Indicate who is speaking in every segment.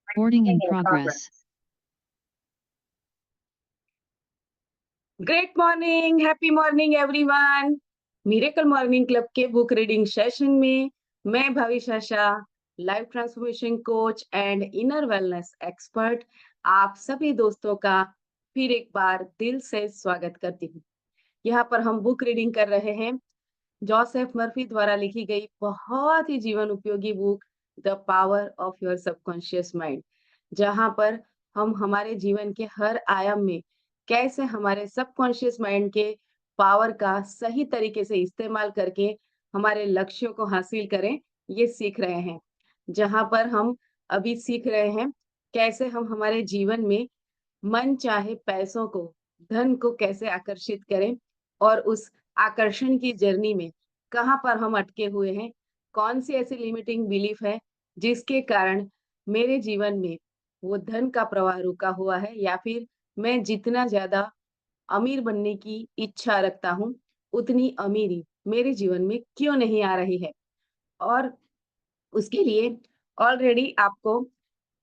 Speaker 1: Recording in progress.
Speaker 2: Great morning, happy morning everyone. Miracle morning club के book reading session में मैं भविष्य Shah, life transformation coach and inner wellness expert, आप सभी दोस्तों का फिर एक बार दिल से स्वागत करती हूँ। यहाँ पर हम बुक रीडिंग कर रहे हैं जोसेफ मर्फी द्वारा लिखी गई बहुत ही जीवन उपयोगी book the power of your subconscious mind, जहां पर हम हमारे जीवन के हर आयाम में कैसे हमारे सबकॉन्शियस माइंड के पावर का सही तरीके से इस्तेमाल करके हमारे लक्ष्यों को हासिल करें, ये सीख रहे हैं। जहां पर हम अभी सीख रहे हैं कैसे हम हमारे जीवन में मन चाहे पैसों को, धन को कैसे आकर्षित करें और उस आकर्षण की जर्नी में कहाँ पर हम अटके हुए हैं, कौन सी ऐसी लिमिटिंग बिलीफ है जिसके कारण मेरे जीवन में वो धन का प्रवाह रुका हुआ है, या फिर मैं जितना ज्यादा अमीर बनने की इच्छा रखता हूँ उतनी अमीरी मेरे जीवन में क्यों नहीं आ रही है। और उसके लिए ऑलरेडी आपको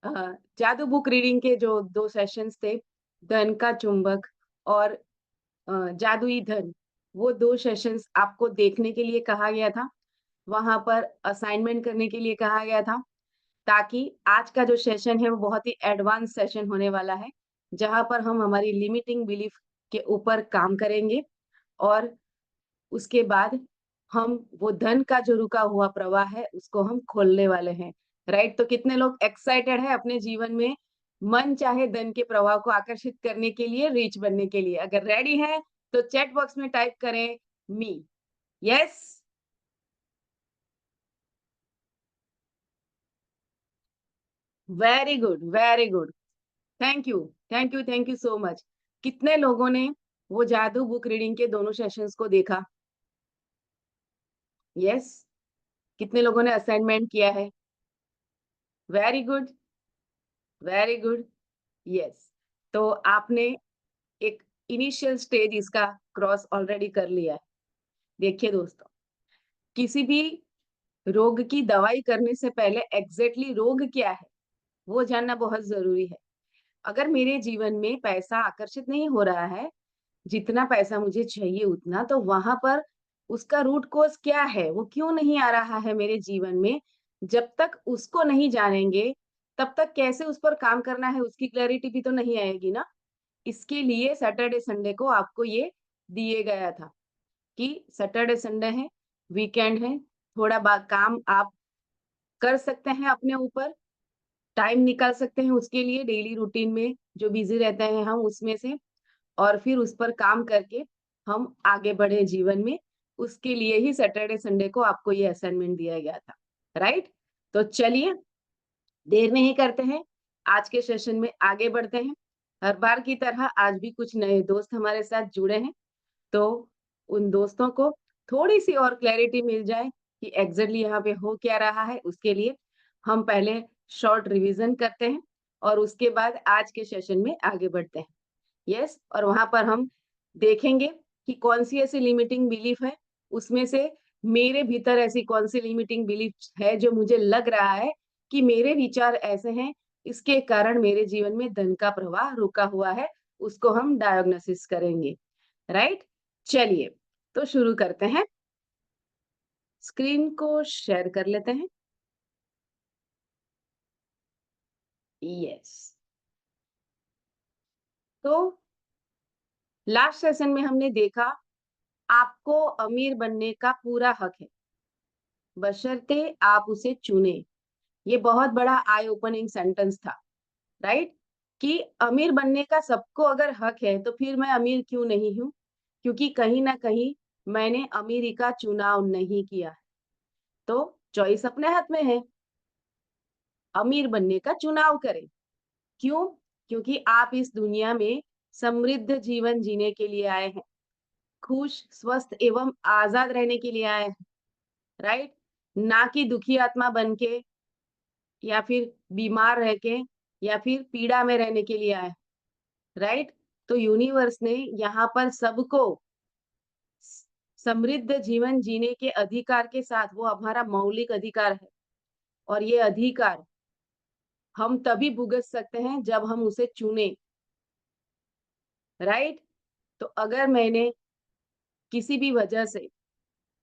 Speaker 2: अ, जादू बुक रीडिंग के जो 2 सेशंस थे, धन का चुंबक और जादुई धन, वो 2 सेशंस आपको देखने के लिए कहा गया था। वहाँ पर असाइनमेंट करने के लिए कहा गया था, ताकि आज का जो सेशन है वो बहुत ही एडवांस सेशन होने वाला है, जहाँ पर हम हमारी लिमिटिंग बिलीफ के ऊपर काम करेंगे और उसके बाद हम वो धन का जो रुका हुआ प्रवाह है उसको हम खोलने वाले हैं। राइट? तो कितने लोग एक्साइटेड है अपने जीवन में मन चाहे धन के प्रवाह को आकर्षित करने के लिए, रिच बनने के लिए? अगर रेडी है तो चैट बॉक्स में टाइप करें me. Yes, very good, very good. Thank you, thank you, thank you so much. कितने लोगों ने वो जादू बुक रीडिंग के दोनों सेशंस को देखा? यस। कितने लोगों ने असाइनमेंट किया है? Very good, very good. Yes. तो आपने एक इनिशियल स्टेज इसका क्रॉस ऑलरेडी कर लिया है। देखिए दोस्तों, किसी भी रोग की दवाई करने से पहले एग्जैक्टली रोग क्या है, वो जानना बहुत ज़रूरी है। अगर मेरे जीवन में पैसा आकर्षित नहीं हो रहा है, जितना पैसा मुझे चाहिए उतना, तो वहाँ पर उसका रूट कॉज़ क्या है? वो क्यों नहीं आ रहा है मेरे जीवन में? जब तक उसको नहीं जानेंगे, तब तक कैसे उस पर काम करना है, उसकी क्लैरिटी भी तो नहीं आएगी ना। इसके लिए सैटरडे संडे को आपको ये दिए गया था कि सैटरडे संडे है, वीकेंड है, थोड़ा बा काम आप कर सकते हैं अपने ऊपर, टाइम निकाल सकते हैं उसके लिए डेली रूटीन में जो बिज़ी रहते हैं हम उसमें से, और फिर उस पर काम करके हम आगे बढ़े जीवन में। उसके लिए ही सैटरडे संडे को आपको ये असाइनमेंट दिया गया था, राइट? तो चलिए, देर नहीं करते हैं, आज के सेशन में आगे बढ़ते हैं। हर बार की तरह आज भी कुछ नए दोस्त हमारे साथ जुड़े हैं, तो उन दोस्तों को थोड़ी-सी और क्लैरिटी मिल जाए कि एग्ज़ैक्टली यहाँ पे हो क्या रहा है, उसके लिए हम पहले शॉर्ट रिवीजन करते हैं और उसके बाद आज के सेशन में आगे बढ़ते हैं। यस, और वहाँ पर हम देखेंगे कि कौन-सी ऐसी लिमिटिंग बिलीफ है, उसमें से मेरे भीतर ऐसी कौन-सी लिमिटिंग बिलीफ है जो मुझे लग रहा है कि मेरे विचार ऐसे हैं, इसके कारण मेरे जीवन में धन का प्रवाह रुका हुआ है, उसको हम डायग्नोसिस करेंगे। राइट? चलिए, तो शुरू करते हैं। स्क्रीन को शेयर कर लेते हैं। यस। तो लास्ट सेशन में हमने देखा, आपको अमीर बनने का पूरा हक है, बशर्ते आप उसे चुने। ये बहुत बड़ा आई ओपनिंग सेंटेंस था, राइट? कि अमीर बनने का सबको अगर हक है, तो फिर मैं अमीर क्यों नहीं हूँ? क्योंकि कहीं न कहीं मैंने अमीरी का चुनाव नहीं किया है। तो चॉइस अपने हाथ में है, अमीर बनने का चुनाव करें। क्यों? क्योंकि आप इस दुनिया में समृद्ध जीवन जीने के लिए आए हैं, खुश, स्वस्थ एवं आज़ाद रहने के लिए आए हैं, राइट? ना कि दुखी आत्मा बन के, या फिर बीमार रह के, या फिर पीड़ा में रहने के लिए आए हैं, राइट? तो यूनिवर्स ने यहाँ पर सबको स समृद्ध जीवन जीने के अधिकार के साथ, वो हमारा मौलिक अधिकार है, और ये अधिकार हम तभी भुगत सकते हैं जब हम उसे चुने, राइट? तो अगर मैंने किसी भी वजह से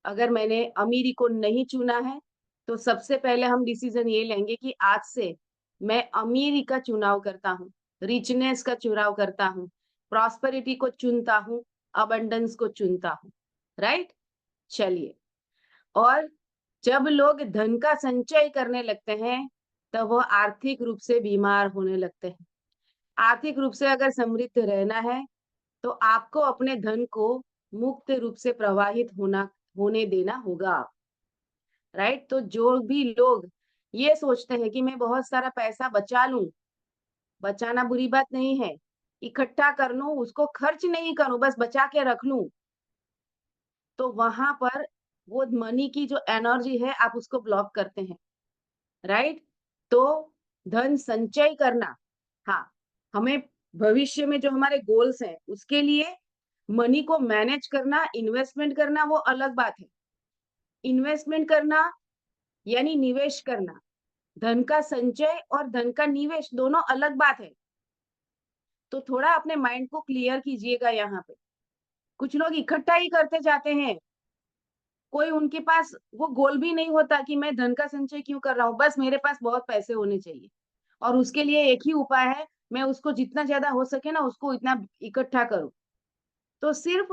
Speaker 2: अगर मैंने अमीरी को नहीं चुना है, तो सबसे पहले हम डिसीजन ये लेंगे कि आज से मैं अमीरी का चुनाव करता हूँ, रिचनेस का चुनाव करता हूँ, प्रॉस्पेरिटी को चुनता हूँ, अबंडेंस को चुनता हूँ, राइट? चलिए, और जब लोग धन का संचय करने लगते हैं, तब वो आर्थिक रूप से बीमार होने लगते हैं। आर्थिक रूप से अगर समृद्ध रहना है, तो आपको अपने धन को मुक्त रूप से प्रवाहित होने देना होगा, राइट? तो जो भी लोग ये सोचते हैं कि मैं बहुत सारा पैसा बचा लूं, बचाना बुरी बात नहीं है, इकट्ठा कर लूं, उसको खर्च नहीं करूं, बस बचा के रख लूं, तो वहां पर वो मनी की जो एनर्जी है आप उसको ब्लॉक करते हैं, राइट? तो धन संचय करना, हाँ, हमें भविष्य में जो हमारे गोल्स हैं उसके लिए मनी को मैनेज करना, इन्वेस्टमेंट करना वो अलग बात है। इन्वेस्टमेंट करना यानी निवेश करना, धन का संचय और धन का निवेश दोनों अलग बात है। तो थोड़ा अपने माइंड को क्लियर कीजिएगा यहाँ पे। कुछ लोग इकट्ठा ही करते जाते हैं, कोई उनके पास वो गोल भी नहीं होता कि मैं धन का संचय क्यों कर रहा हूँ, बस मेरे पास बहुत पैसे होने चाहिए और उसके लिए एक ही उपाय है, मैं उसको जितना ज्यादा हो सके ना उसको इतना इकट्ठा करूँ। तो सिर्फ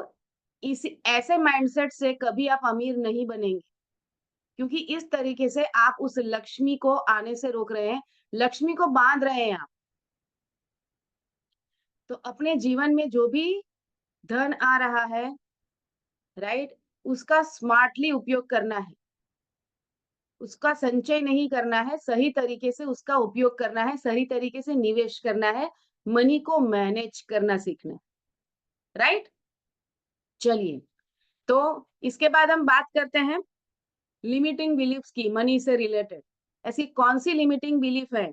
Speaker 2: इस ऐसे माइंडसेट से कभी आप अमीर नहीं बनेंगे, क्योंकि इस तरीके से आप उस लक्ष्मी को आने से रोक रहे हैं, लक्ष्मी को बांध रहे हैं आप। तो अपने जीवन में जो भी धन आ रहा है, राइट, उसका स्मार्टली उपयोग करना है, उसका संचय नहीं करना है, सही तरीके से उसका उपयोग करना है, सही तरीके से निवेश करना है, मनी को मैनेज करना सीखना है, राइट? चलिए, तो इसके बाद हम बात करते हैं लिमिटिंग बिलीफ्स की, मनी से रिलेटेड। ऐसी कौन सी लिमिटिंग बिलीफ है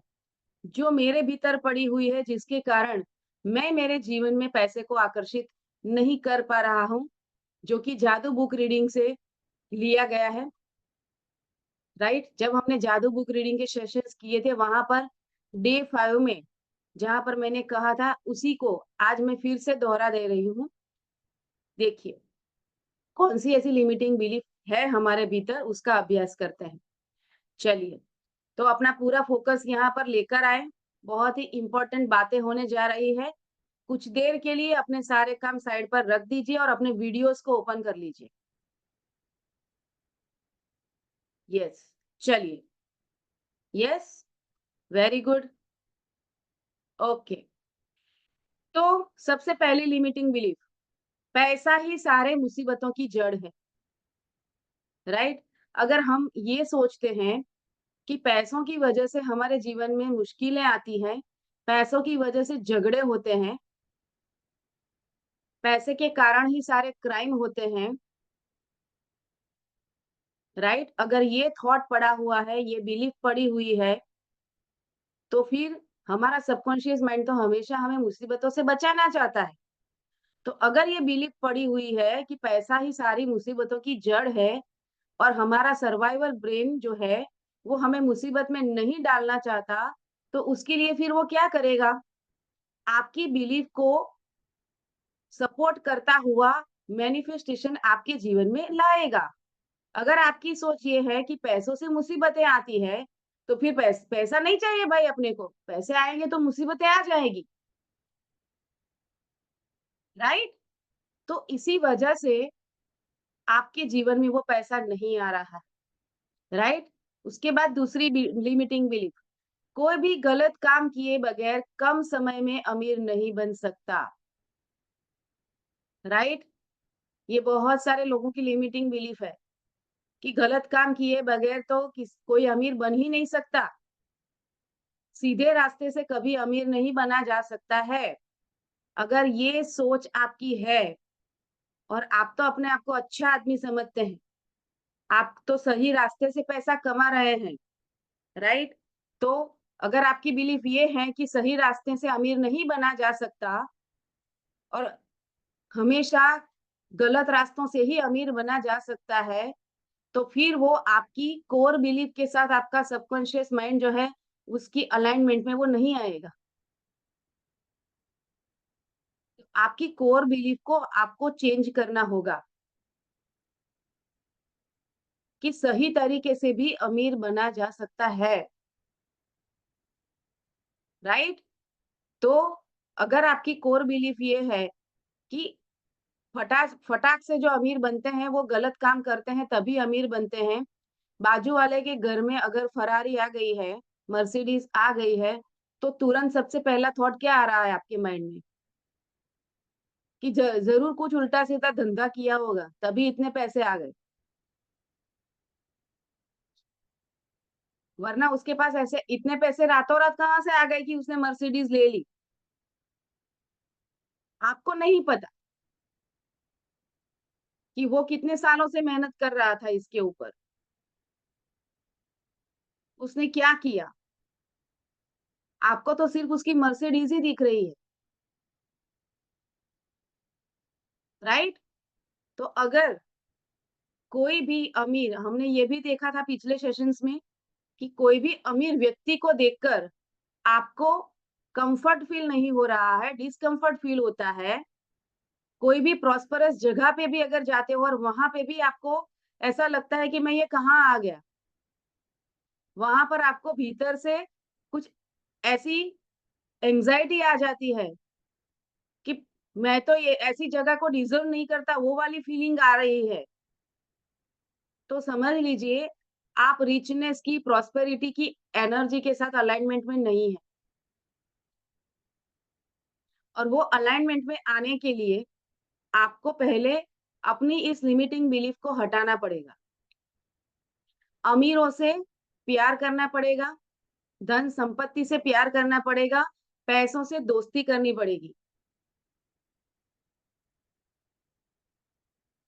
Speaker 2: जो मेरे भीतर पड़ी हुई है, जिसके कारण मैं मेरे जीवन में पैसे को आकर्षित नहीं कर पा रहा हूँ, जो कि जादू बुक रीडिंग से लिया गया है, राइट? जब हमने जादू बुक रीडिंग के सेशंस किए थे, वहां पर डे 5 में जहां पर मैंने कहा था, उसी को आज मैं फिर से दोहरा दे रही हूँ। देखिए, कौन सी ऐसी लिमिटिंग बिलीफ है हमारे भीतर, उसका अभ्यास करते हैं। चलिए, तो अपना पूरा फोकस यहाँ पर लेकर आए, बहुत ही इंपॉर्टेंट बातें होने जा रही है। कुछ देर के लिए अपने सारे काम साइड पर रख दीजिए और अपने वीडियोस को ओपन कर लीजिए। यस, चलिए, यस, वेरी गुड, ओके। तो सबसे पहली लिमिटिंग बिलीफ, पैसा ही सारे मुसीबतों की जड़ है, राइट? अगर हम ये सोचते हैं कि पैसों की वजह से हमारे जीवन में मुश्किलें आती हैं, पैसों की वजह से झगड़े होते हैं, पैसे के कारण ही सारे क्राइम होते हैं, राइट? अगर ये थॉट पड़ा हुआ है, ये बिलीफ पड़ी हुई है, तो फिर हमारा सबकॉन्शियस माइंड तो हमेशा हमें मुसीबतों से बचाना चाहता है। तो अगर ये बिलीफ पड़ी हुई है कि पैसा ही सारी मुसीबतों की जड़ है और हमारा सर्वाइवल ब्रेन जो है, वो हमें मुसीबत में नहीं डालना चाहता, तो उसके लिए फिर वो क्या करेगा? आपकी बिलीफ को सपोर्ट करता हुआ मैनिफेस्टेशन आपके जीवन में लाएगा। अगर आपकी सोच ये है कि पैसों से मुसीबतें आती है, तो फिर पैसा नहीं चाहिए भाई अपने को, पैसे आएँगे तो मुसीबतें आ जाएगी, राइट? तो इसी वजह से आपके जीवन में वो पैसा नहीं आ रहा, राइट? उसके बाद दूसरी लिमिटिंग बिलीफ, कोई भी गलत काम किए बगैर कम समय में अमीर नहीं बन सकता, राइट? ये बहुत सारे लोगों की लिमिटिंग बिलीफ है कि गलत काम किए बगैर तो कोई अमीर बन ही नहीं सकता। सीधे रास्ते से कभी अमीर नहीं बना जा सकता है। अगर ये सोच आपकी है और आप तो अपने आप को अच्छा आदमी समझते हैं, आप तो सही रास्ते से पैसा कमा रहे हैं, राइट? तो अगर आपकी बिलीफ ये है कि सही रास्ते से अमीर नहीं बना जा सकता और हमेशा गलत रास्तों से ही अमीर बना जा सकता है, तो फिर वो आपकी कोर बिलीफ के साथ आपका सबकॉन्शियस माइंड जो है, उसकी अलाइनमेंट में वो नहीं आएगा। आपकी कोर बिलीफ को आपको चेंज करना होगा कि सही तरीके से भी अमीर बना जा सकता है, राइट? तो अगर आपकी कोर बिलीफ ये है कि फटाक फटाक से जो अमीर बनते हैं वो गलत काम करते हैं तभी अमीर बनते हैं। बाजू वाले के घर में अगर फरारी आ गई है, मर्सिडीज आ गई है, तो तुरंत सबसे पहला थॉट क्या आ रहा है आपके माइंड में? कि जरूर कुछ उल्टा सीधा धंधा किया होगा तभी इतने पैसे आ गए, वरना उसके पास ऐसे इतने पैसे रातों रात कहाँ से आ गए कि उसने मर्सिडीज ले ली? आपको नहीं पता कि वो कितने सालों से मेहनत कर रहा था इसके ऊपर, उसने क्या किया। आपको तो सिर्फ उसकी मर्सिडीज ही दिख रही है, राइट? तो अगर कोई भी अमीर, हमने ये भी देखा था पिछले सेशंस में कि कोई भी अमीर व्यक्ति को देखकर आपको कंफर्ट फील नहीं हो रहा है, डिस्कम्फर्ट फील होता है। कोई भी प्रॉस्परस जगह पे भी अगर जाते हो और वहां पे भी आपको ऐसा लगता है कि मैं ये कहाँ आ गया, वहां पर आपको भीतर से कुछ ऐसी एंजाइटी आ जाती है कि मैं तो ये ऐसी जगह को डिजर्व नहीं करता, वो वाली फीलिंग आ रही है। तो समझ लीजिए आप रिचनेस की, प्रॉस्पेरिटी की एनर्जी के साथ अलाइनमेंट में नहीं है, और वो अलाइनमेंट में आने के लिए आपको पहले अपनी इस लिमिटिंग बिलीफ को हटाना पड़ेगा। अमीरों से प्यार करना पड़ेगा, धन संपत्ति से प्यार करना पड़ेगा, पैसों से दोस्ती करनी पड़ेगी,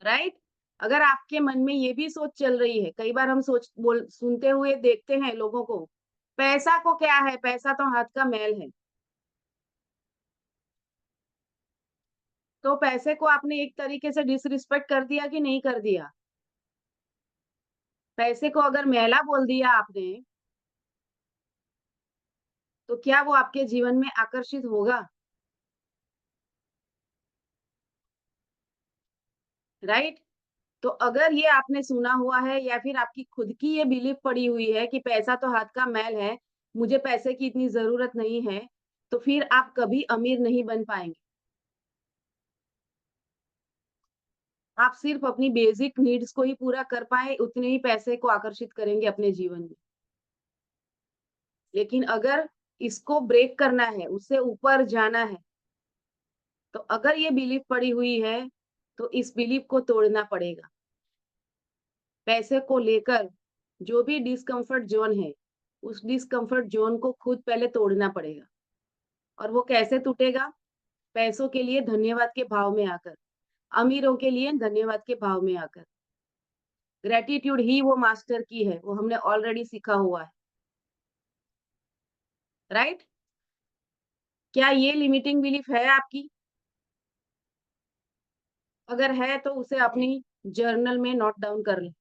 Speaker 2: राइट? अगर आपके मन में ये भी सोच चल रही है, कई बार हम सोच बोल सुनते हुए देखते हैं लोगों को, पैसा को क्या है, पैसा तो हाथ का मैल है। तो पैसे को आपने एक तरीके से डिसरिस्पेक्ट कर दिया कि नहीं कर दिया? पैसे को अगर मैला बोल दिया आपने, तो क्या वो आपके जीवन में आकर्षित होगा, राइट? तो अगर ये आपने सुना हुआ है या फिर आपकी खुद की ये बिलीफ पड़ी हुई है कि पैसा तो हाथ का मैल है, मुझे पैसे की इतनी ज़रूरत नहीं है, तो फिर आप कभी अमीर नहीं बन पाएँगे। आप सिर्फ़ अपनी बेसिक नीड्स को ही पूरा कर पाएँ, उतने ही पैसे को आकर्षित करेंगे अपने जीवन में। लेकिन अगर इसको ब्रेक करना है, उससे ऊपर जाना है, तो अगर ये बिलीफ पड़ी हुई है, तो इस बिलीफ को तोड़ना पड़ेगा। पैसे को लेकर जो भी डिस्कम्फर्ट ज़ोन है, उस डिस्कम्फर्ट ज़ोन को खुद पहले तोड़ना पड़ेगा। और वो कैसे टूटेगा? पैसों के लिए धन्यवाद के भाव में आकर, अमीरों के लिए धन्यवाद के भाव में आकर। ग्रैटिट्यूड ही वो मास्टर की है, वो हमने ऑलरेडी सीखा हुआ है, राइट? क्या ये लिमिटिंग बिलीफ है आपकी? अगर है तो उसे अपनी जर्नल में नोट डाउन कर लें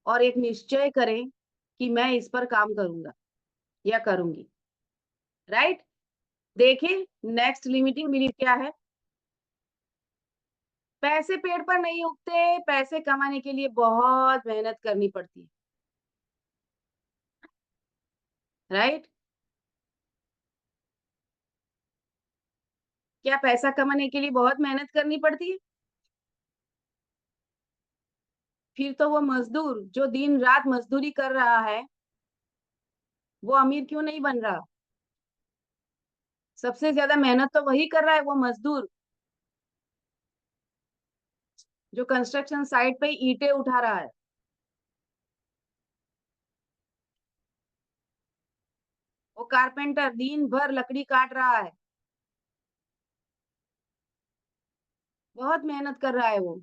Speaker 2: और एक निश्चय करें कि मैं इस पर काम करूँगा या करूँगी, राइट? देखिए नेक्स्ट लिमिटिंग बिलीफ क्या है? पैसे पेड़ पर नहीं उगते, पैसे कमाने के लिए बहुत मेहनत करनी पड़ती है, राइट? क्या पैसा कमाने के लिए बहुत मेहनत करनी पड़ती है? फिर तो वो मज़दूर जो दिन-रात मज़दूरी कर रहा है, वो अमीर क्यों नहीं बन रहा? सबसे ज़्यादा मेहनत तो वही कर रहा है, वो मज़दूर, जो कंस्ट्रक्शन साइट पे ईंटें उठा रहा है। वो कारपेंटर दिन भर लकड़ी काट रहा है, बहुत मेहनत कर रहा है वो।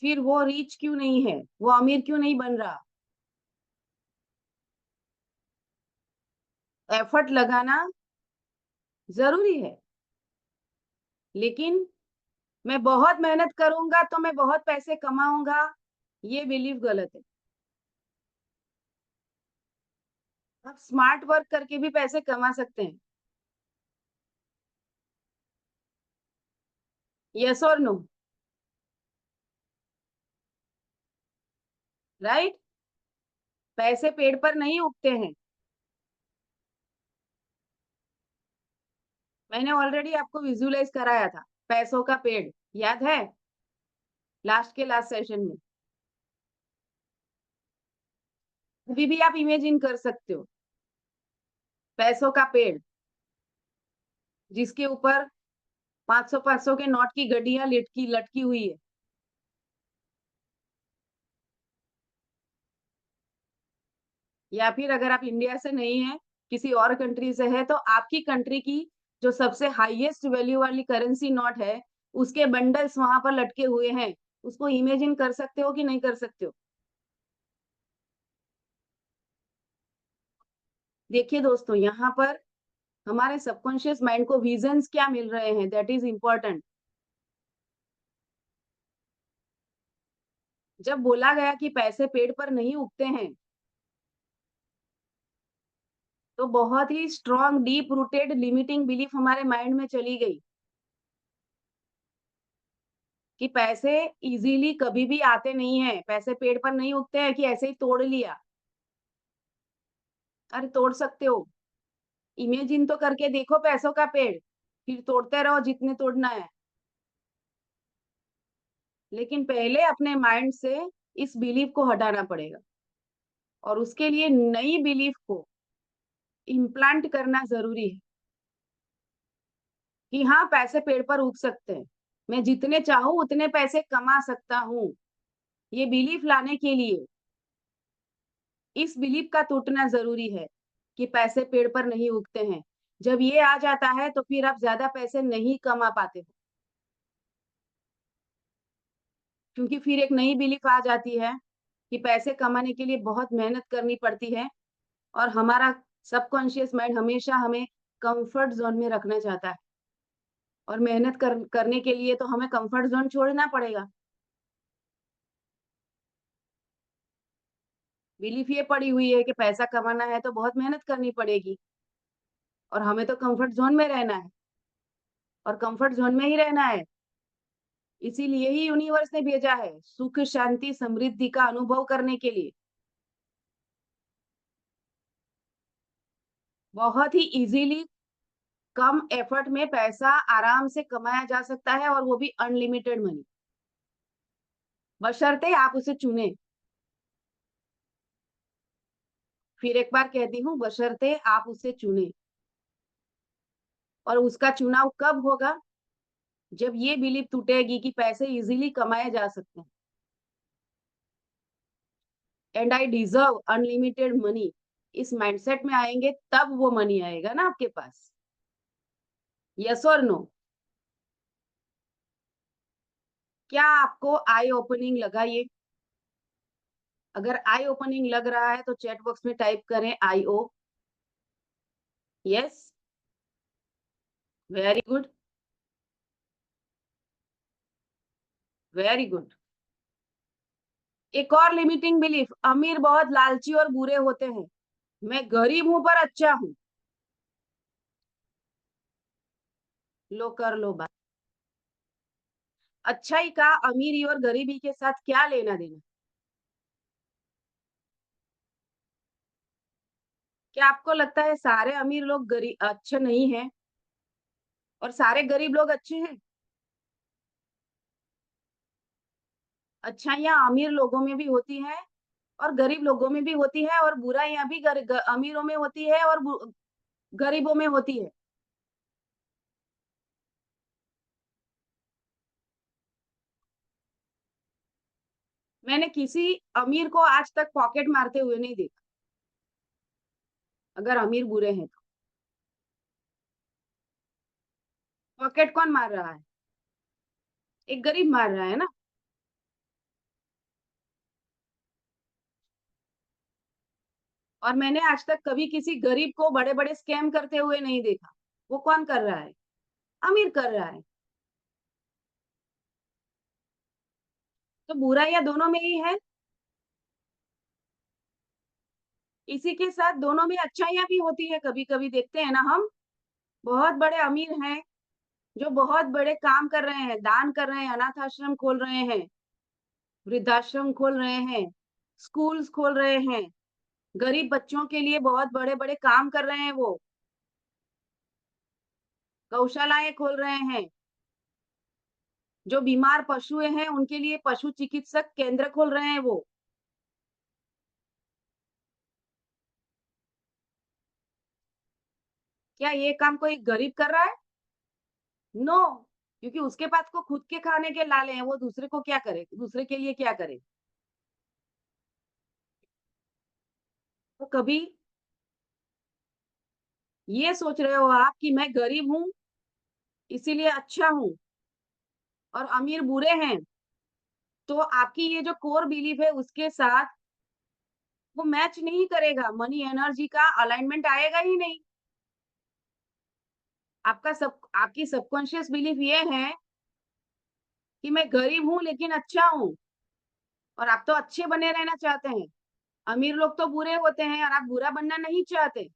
Speaker 2: फिर वो रिच क्यों नहीं है? वो अमीर क्यों नहीं बन रहा? एफर्ट लगाना ज़रूरी है, लेकिन मैं बहुत मेहनत करूँगा तो मैं बहुत पैसे कमाऊँगा, ये बिलीफ गलत है। आप स्मार्ट वर्क करके भी पैसे कमा सकते हैं। यस और नो? राइट? पैसे पेड़ पर नहीं उगते हैं। मैंने ऑलरेडी आपको विजुअलाइज कराया था पैसों का पेड़, याद है? लास्ट के लास्ट सेशन में। अभी भी आप इमेजिन कर सकते हो पैसों का पेड़, जिसके ऊपर 500-500 के नोट की गड्डियां लटकी लटकी हुई है। या फिर अगर आप इंडिया से नहीं है, किसी और कंट्री से है, तो आपकी कंट्री की जो सबसे हाईएस्ट वैल्यू वाली करेंसी नोट है, उसके बंडल्स वहां पर लटके हुए हैं। उसको इमेजिन कर सकते हो कि नहीं कर सकते हो? देखिए दोस्तों, यहाँ पर हमारे सबकॉन्शियस माइंड को विजन्स क्या मिल रहे हैं, दैट इज इम्पोर्टेंट। जब बोला गया कि पैसे पेड़ पर नहीं उगते हैं, तो बहुत ही strong deep rooted limiting belief हमारे माइंड में चली गई कि पैसे इजीली कभी भी आते नहीं हैं, पैसे पेड़ पर नहीं उगते हैं कि ऐसे ही तोड़ लिया। अरे तोड़ सकते हो, इमेजिन तो करके देखो पैसों का पेड़, फिर तोड़ते रहो जितने तोड़ना है। लेकिन पहले अपने माइंड से इस बिलीफ को हटाना पड़ेगा, और उसके लिए नई बिलीफ को इम्प्लांट करना जरूरी है कि हाँ, पैसे पेड़ पर उग सकते हैं, मैं जितने चाहूं उतने पैसे कमा सकता हूँ। ये बिलीफ लाने के लिए इस बिलीफ का टूटना जरूरी है कि पैसे पेड़ पर नहीं उगते हैं। जब ये आ जाता है तो फिर आप ज्यादा पैसे नहीं कमा पाते हो, क्योंकि फिर एक नई बिलीफ आ जाती है कि पैसे कमाने के लिए बहुत मेहनत करनी पड़ती है, और हमारा सबकॉन्शियस माइंड हमेशा हमें कंफर्ट जोन में रखना चाहता है, और मेहनत करने के लिए तो हमें कंफर्ट जोन छोड़ना पड़ेगा। बिलीफ ये पड़ी हुई है कि पैसा कमाना है तो बहुत मेहनत करनी पड़ेगी, और हमें तो कंफर्ट जोन में रहना है, और कंफर्ट जोन में ही रहना है। इसीलिए ही यूनिवर्स ने भेजा है सुख शांति समृद्धि का अनुभव करने के लिए। बहुत ही इजीली कम एफर्ट में पैसा आराम से कमाया जा सकता है, और वो भी अनलिमिटेड मनी, बशर्ते आप उसे चुने। फिर एक बार कहती हूँ, बशर्ते आप उसे चुने। और उसका चुनाव कब होगा? जब ये बिलीफ टूटेगी कि पैसे इजीली कमाए जा सकते हैं, and I deserve unlimited money, इस माइंडसेट में आएंगे तब वो मनी आएगा ना आपके पास। यस और नो? क्या आपको आई ओपनिंग लगा ये? अगर आई ओपनिंग लग रहा है तो चैट बॉक्स में टाइप करें I O. Yes, very good, very good. एक और लिमिटिंग बिलीफ, अमीर बहुत लालची और बुरे होते हैं, मैं गरीब हूं पर अच्छा हूं। लो कर लो बात। अच्छाई का अमीरी और गरीबी के साथ क्या लेना देना? क्या आपको लगता है सारे अमीर लोग गरीब अच्छे नहीं हैं, और सारे गरीब लोग अच्छे हैं? अच्छाइयाँ अमीर लोगों में भी होती हैं, और गरीब लोगों में भी होती है, और बुराइयां भी अमीरों में होती है और गरीबों में होती है। मैंने किसी अमीर को आज तक पॉकेट मारते हुए नहीं देखा, अगर अमीर बुरे हैं तो। पॉकेट कौन मार रहा है? एक गरीब मार रहा है ना। और मैंने आज तक कभी किसी गरीब को बड़े बड़े स्कैम करते हुए नहीं देखा। वो कौन कर रहा है? अमीर कर रहा है। तो बुराइयां दोनों में ही है। इसी के साथ दोनों में अच्छाइयाँ भी होती है, कभी-कभी देखते हैं ना हम, बहुत बड़े अमीर हैं, जो बहुत बड़े काम कर रहे हैं, दान कर रहे हैं, अनाथ आश्रम खोल रहे हैं, वृद्धाश्रम खोल रहे हैं, स्कूल्स खोल रहे हैं, गरीब बच्चों के लिए बहुत बड़े-बड़े काम कर रहे हैं वो, गौशालाएँ खोल रहे हैं, जो बीमार पशुएँ हैं, उनके लिए पशु चिकित्सक केंद्र खोल रहे हैं वो। क्या ये काम कोई गरीब कर रहा है? नो, क्योंकि उसके पास को खुद के खाने के लाले हैं, वो दूसरे को क्या करे? दूसरे के लिए क्या करे? तो कभी ये सोच रहे हो आप कि मैं गरीब हूँ, इसीलिए अच्छा हूँ और अमीर बुरे हैं, तो आपकी ये जो कोर बिलीफ है उसके साथ वो मैच नहीं करेगा, मनी एनर्जी का अलाइनमेंट आएगा ही नहीं। आपकी सबकॉन्शियस बिलीफ ये है कि मैं गरीब हूँ लेकिन अच्छा हूँ और आप तो अच्छे बने रहना चाहते हैं। अमीर लोग तो बुरे होते हैं और आप बुरा बनना नहीं चाहते।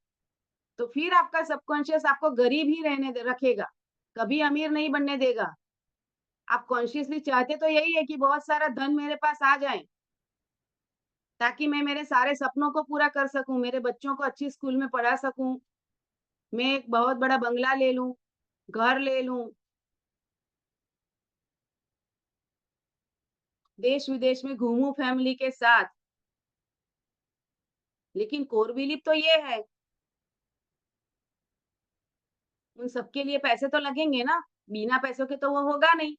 Speaker 2: तो फिर आपका सबकॉन्शियस आपको गरीब ही रहने दे रखेगा, कभी अमीर नहीं बनने देगा। आप कॉन्शियसली चाहते तो यही है कि बहुत सारा धन मेरे पास आ जाए, ताकि मैं मेरे सारे सपनों को पूरा कर सकूँ, मेरे बच्चों को अच्छी स्कूल में पढ़ा सकूँ, मैं एक बहुत बड़ा बंगला ले लूँ, घर ले लूँ, देश-विदेश में घूमूँ फैमिली के साथ। लेकिन कोर बिलीफ तो ये है, उन सबके लिए पैसे तो लगेंगे ना, बिना पैसों के तो वो होगा नहीं।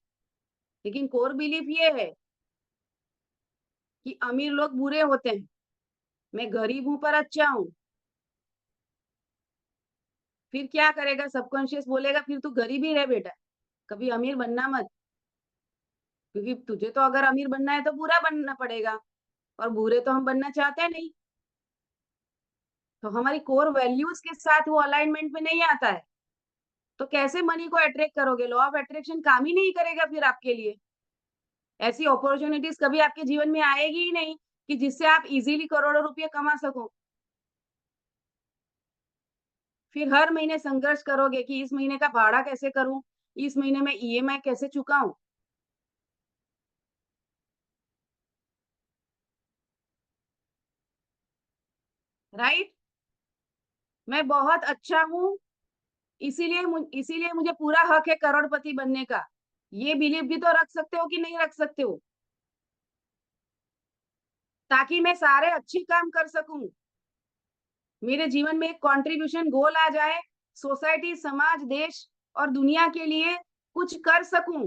Speaker 2: लेकिन कोर बिलीफ ये है कि अमीर लोग बुरे होते हैं, मैं गरीब हूँ पर अच्छा हूँ। फिर क्या करेगा सबकॉन्शियस बोलेगा फिर तू गरीब ही रह बेटा, कभी अमीर बनना मत, क्योंकि तुझे तो अगर अमीर बनना है तो बुरा बनना पड़ेगा और बुरे तो हम बनना चाहते नहीं। तो हमारी कोर वैल्यूज के साथ वो अलाइनमेंट में नहीं आता है। तो कैसे मनी को अट्रैक्ट करोगे? लॉ ऑफ अट्रैक्शन काम ही नहीं करेगा फिर आपके लिए। ऐसी अपॉर्च्युनिटीज कभी आपके जीवन में आएगी ही नहीं कि जिससे आप इजीली करोड़ों रुपए कमा सको। फिर हर महीने संघर्ष करोगे कि इस महीने का भाड़ा कैसे करूं, इस महीने में ईएमआई कैसे चुकाऊं। राइट? मैं बहुत अच्छा हूँ, इसीलिए मुझे पूरा हक है करोड़पति बनने का। ये बिलीफ भी तो रख सकते हो कि नहीं रख सकते हो, ताकि मैं सारे अच्छे काम कर सकूं। मेरे जीवन में एक कंट्रीब्यूशन गोल आ जाए, सोसाइटी, समाज, देश और दुनिया के लिए कुछ कर सकूं।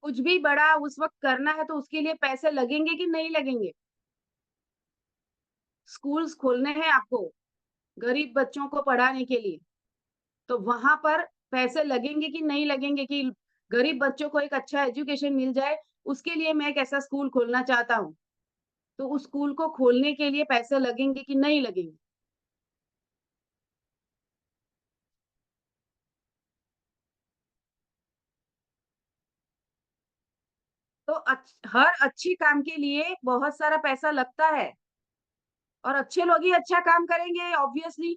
Speaker 2: कुछ भी बड़ा उस वक़्त करना है तो उसके लिए पैसे लगेंगे कि नहीं लगेंगे? स्कूल्स खोलने हैं आपको, गरीब बच्चों को पढ़ाने के लिए, तो वहाँ पर पैसे लगेंगे कि नहीं लगेंगे कि गरीब बच्चों को एक अच्छा एजुकेशन मिल जाए, उसके लिए मैं एक ऐसा स्कूल खोलना चाहता हूँ। तो उस स्कूल को खोलने के लिए पैसे लगेंगे कि नहीं लगेंगे? तो हर अच्छी काम के लिए बहुत सारा पैसा लगता है और अच्छे लोग ही अच्छा काम करेंगे ऑब्वियसली।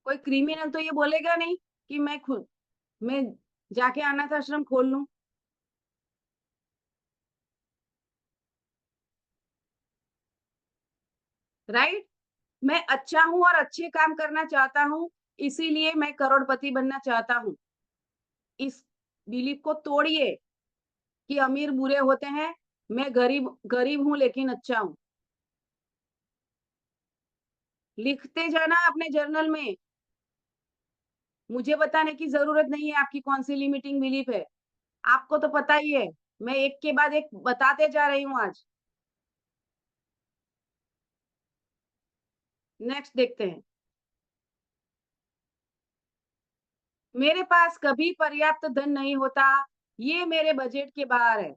Speaker 2: कोई क्रिमिनल तो ये बोलेगा नहीं कि मैं जाके अनाथ आश्रम खोल लूँ, राइट? मैं अच्छा हूँ और अच्छे काम करना चाहता हूँ, इसीलिए मैं करोड़पति बनना चाहता हूँ। इस बिलीफ को तोड़िए कि अमीर बुरे होते हैं, मैं गरीब गरीब हूँ लेकिन अच्छा हूँ। लिखते जाना अपने जर्नल में, मुझे बताने की ज़रूरत नहीं है आपकी कौन-सी लिमिटिंग बिलीफ है। आपको तो पता ही है, मैं एक के बाद एक बताते जा रही हूँ आज। नेक्स्ट देखते हैं। मेरे पास कभी पर्याप्त धन नहीं होता, ये मेरे बजट के बाहर है।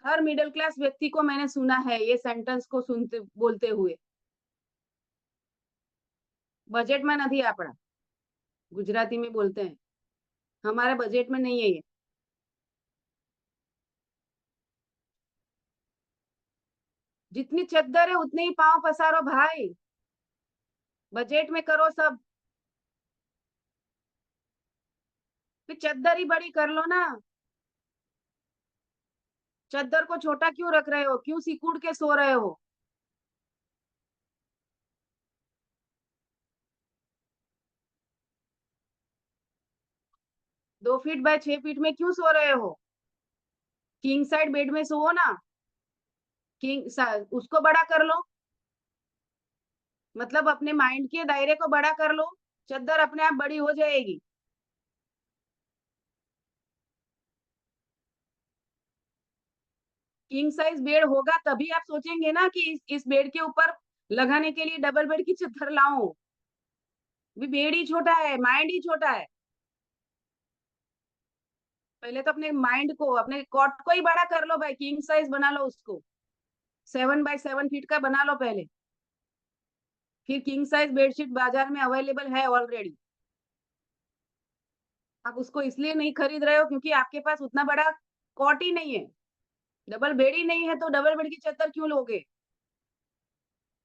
Speaker 2: हर मिडिल क्लास व्यक्ति को मैंने सुना है ये सेंटेंस को सुनते बोलते हुए। बजट में नहीं आपड़ा, गुजराती में बोलते हैं। हमारे बजट में नहीं है ये। जितनी चद्दर है उतने ही पाँव पसारो भाई। बजट में करो सब। फिर चद्दर ही बड़ी कर लो ना। चद्दर को छोटा क्यों रख रहे हो? क्यों सिकुड़ के सो रहे हो? 2 फीट बाय 6 फीट में क्यों सो रहे हो? किंग साइड बेड में सो ना। उसको बड़ा कर लो। मतलब अपने माइंड के दायरे को बड़ा कर लो। चद्दर अपने आप बड़ी हो जाएगी। किंग साइज बेड होगा तभी आप सोचेंगे ना कि इस बेड के ऊपर लगाने के लिए डबल बेड की चद्दर लाऊं। भी बेड ही छोटा है, माइंड ही छोटा है। पहले तो अपने माइंड को, अपने कॉट को ही बड़ा कर लो भाई, किंग साइज बना लो उसको। 7 बाय 7 फीट का बना लो पहले। फिर किंग साइज बेडशीट बाजार में अवेलेबल है ऑलरेडी। आप उसको इसलिए नहीं खरीद रहे हो क्योंकि आपके पास उतना बड़ा कॉट ही नहीं है। डबल बेड ही नहीं है तो डबल बेड की चद्दर क्यों लोगे?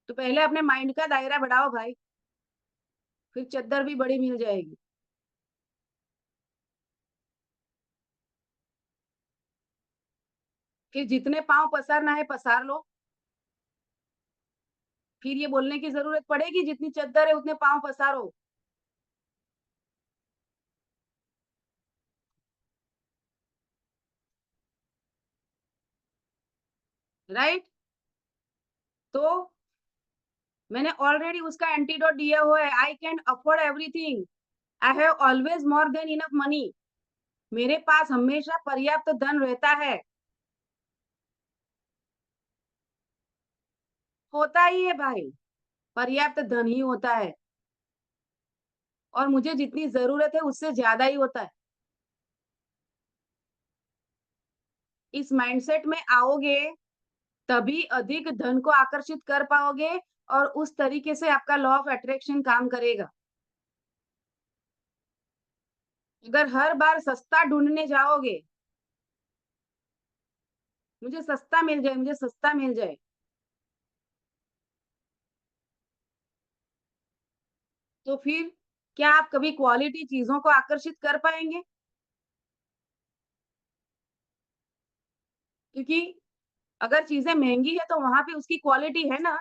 Speaker 2: तो पहले अपने माइंड का दायरा बढ़ाओ भाई, फिर चद्दर भी बड़ी मिल जाएगी। फिर जितने पाँव पसारना है पसार लो। फिर ये बोलने की जरूरत पड़ेगी जितनी चद्दर है उतने पाँव पसारो। राइट? तो मैंने ऑलरेडी उसका एंटीडोट दिया हुआ है। I can afford everything. I have always more than enough money. मेरे पास हमेशा पर्याप्त धन रहता है। होता ही है भाई, पर्याप्त धन ही होता है। और मुझे जितनी जरूरत है उससे ज्यादा ही होता है। इस माइंडसेट में आओगे तभी अधिक धन को आकर्षित कर पाओगे और उस तरीके से आपका लॉ ऑफ अट्रैक्शन काम करेगा। अगर हर बार सस्ता ढूंढने जाओगे, मुझे सस्ता मिल जाए, मुझे सस्ता मिल जाए, तो फिर क्या आप कभी क्वालिटी चीजों को आकर्षित कर पाएंगे? क्योंकि अगर चीजें महंगी है तो वहां पे उसकी क्वालिटी है ना।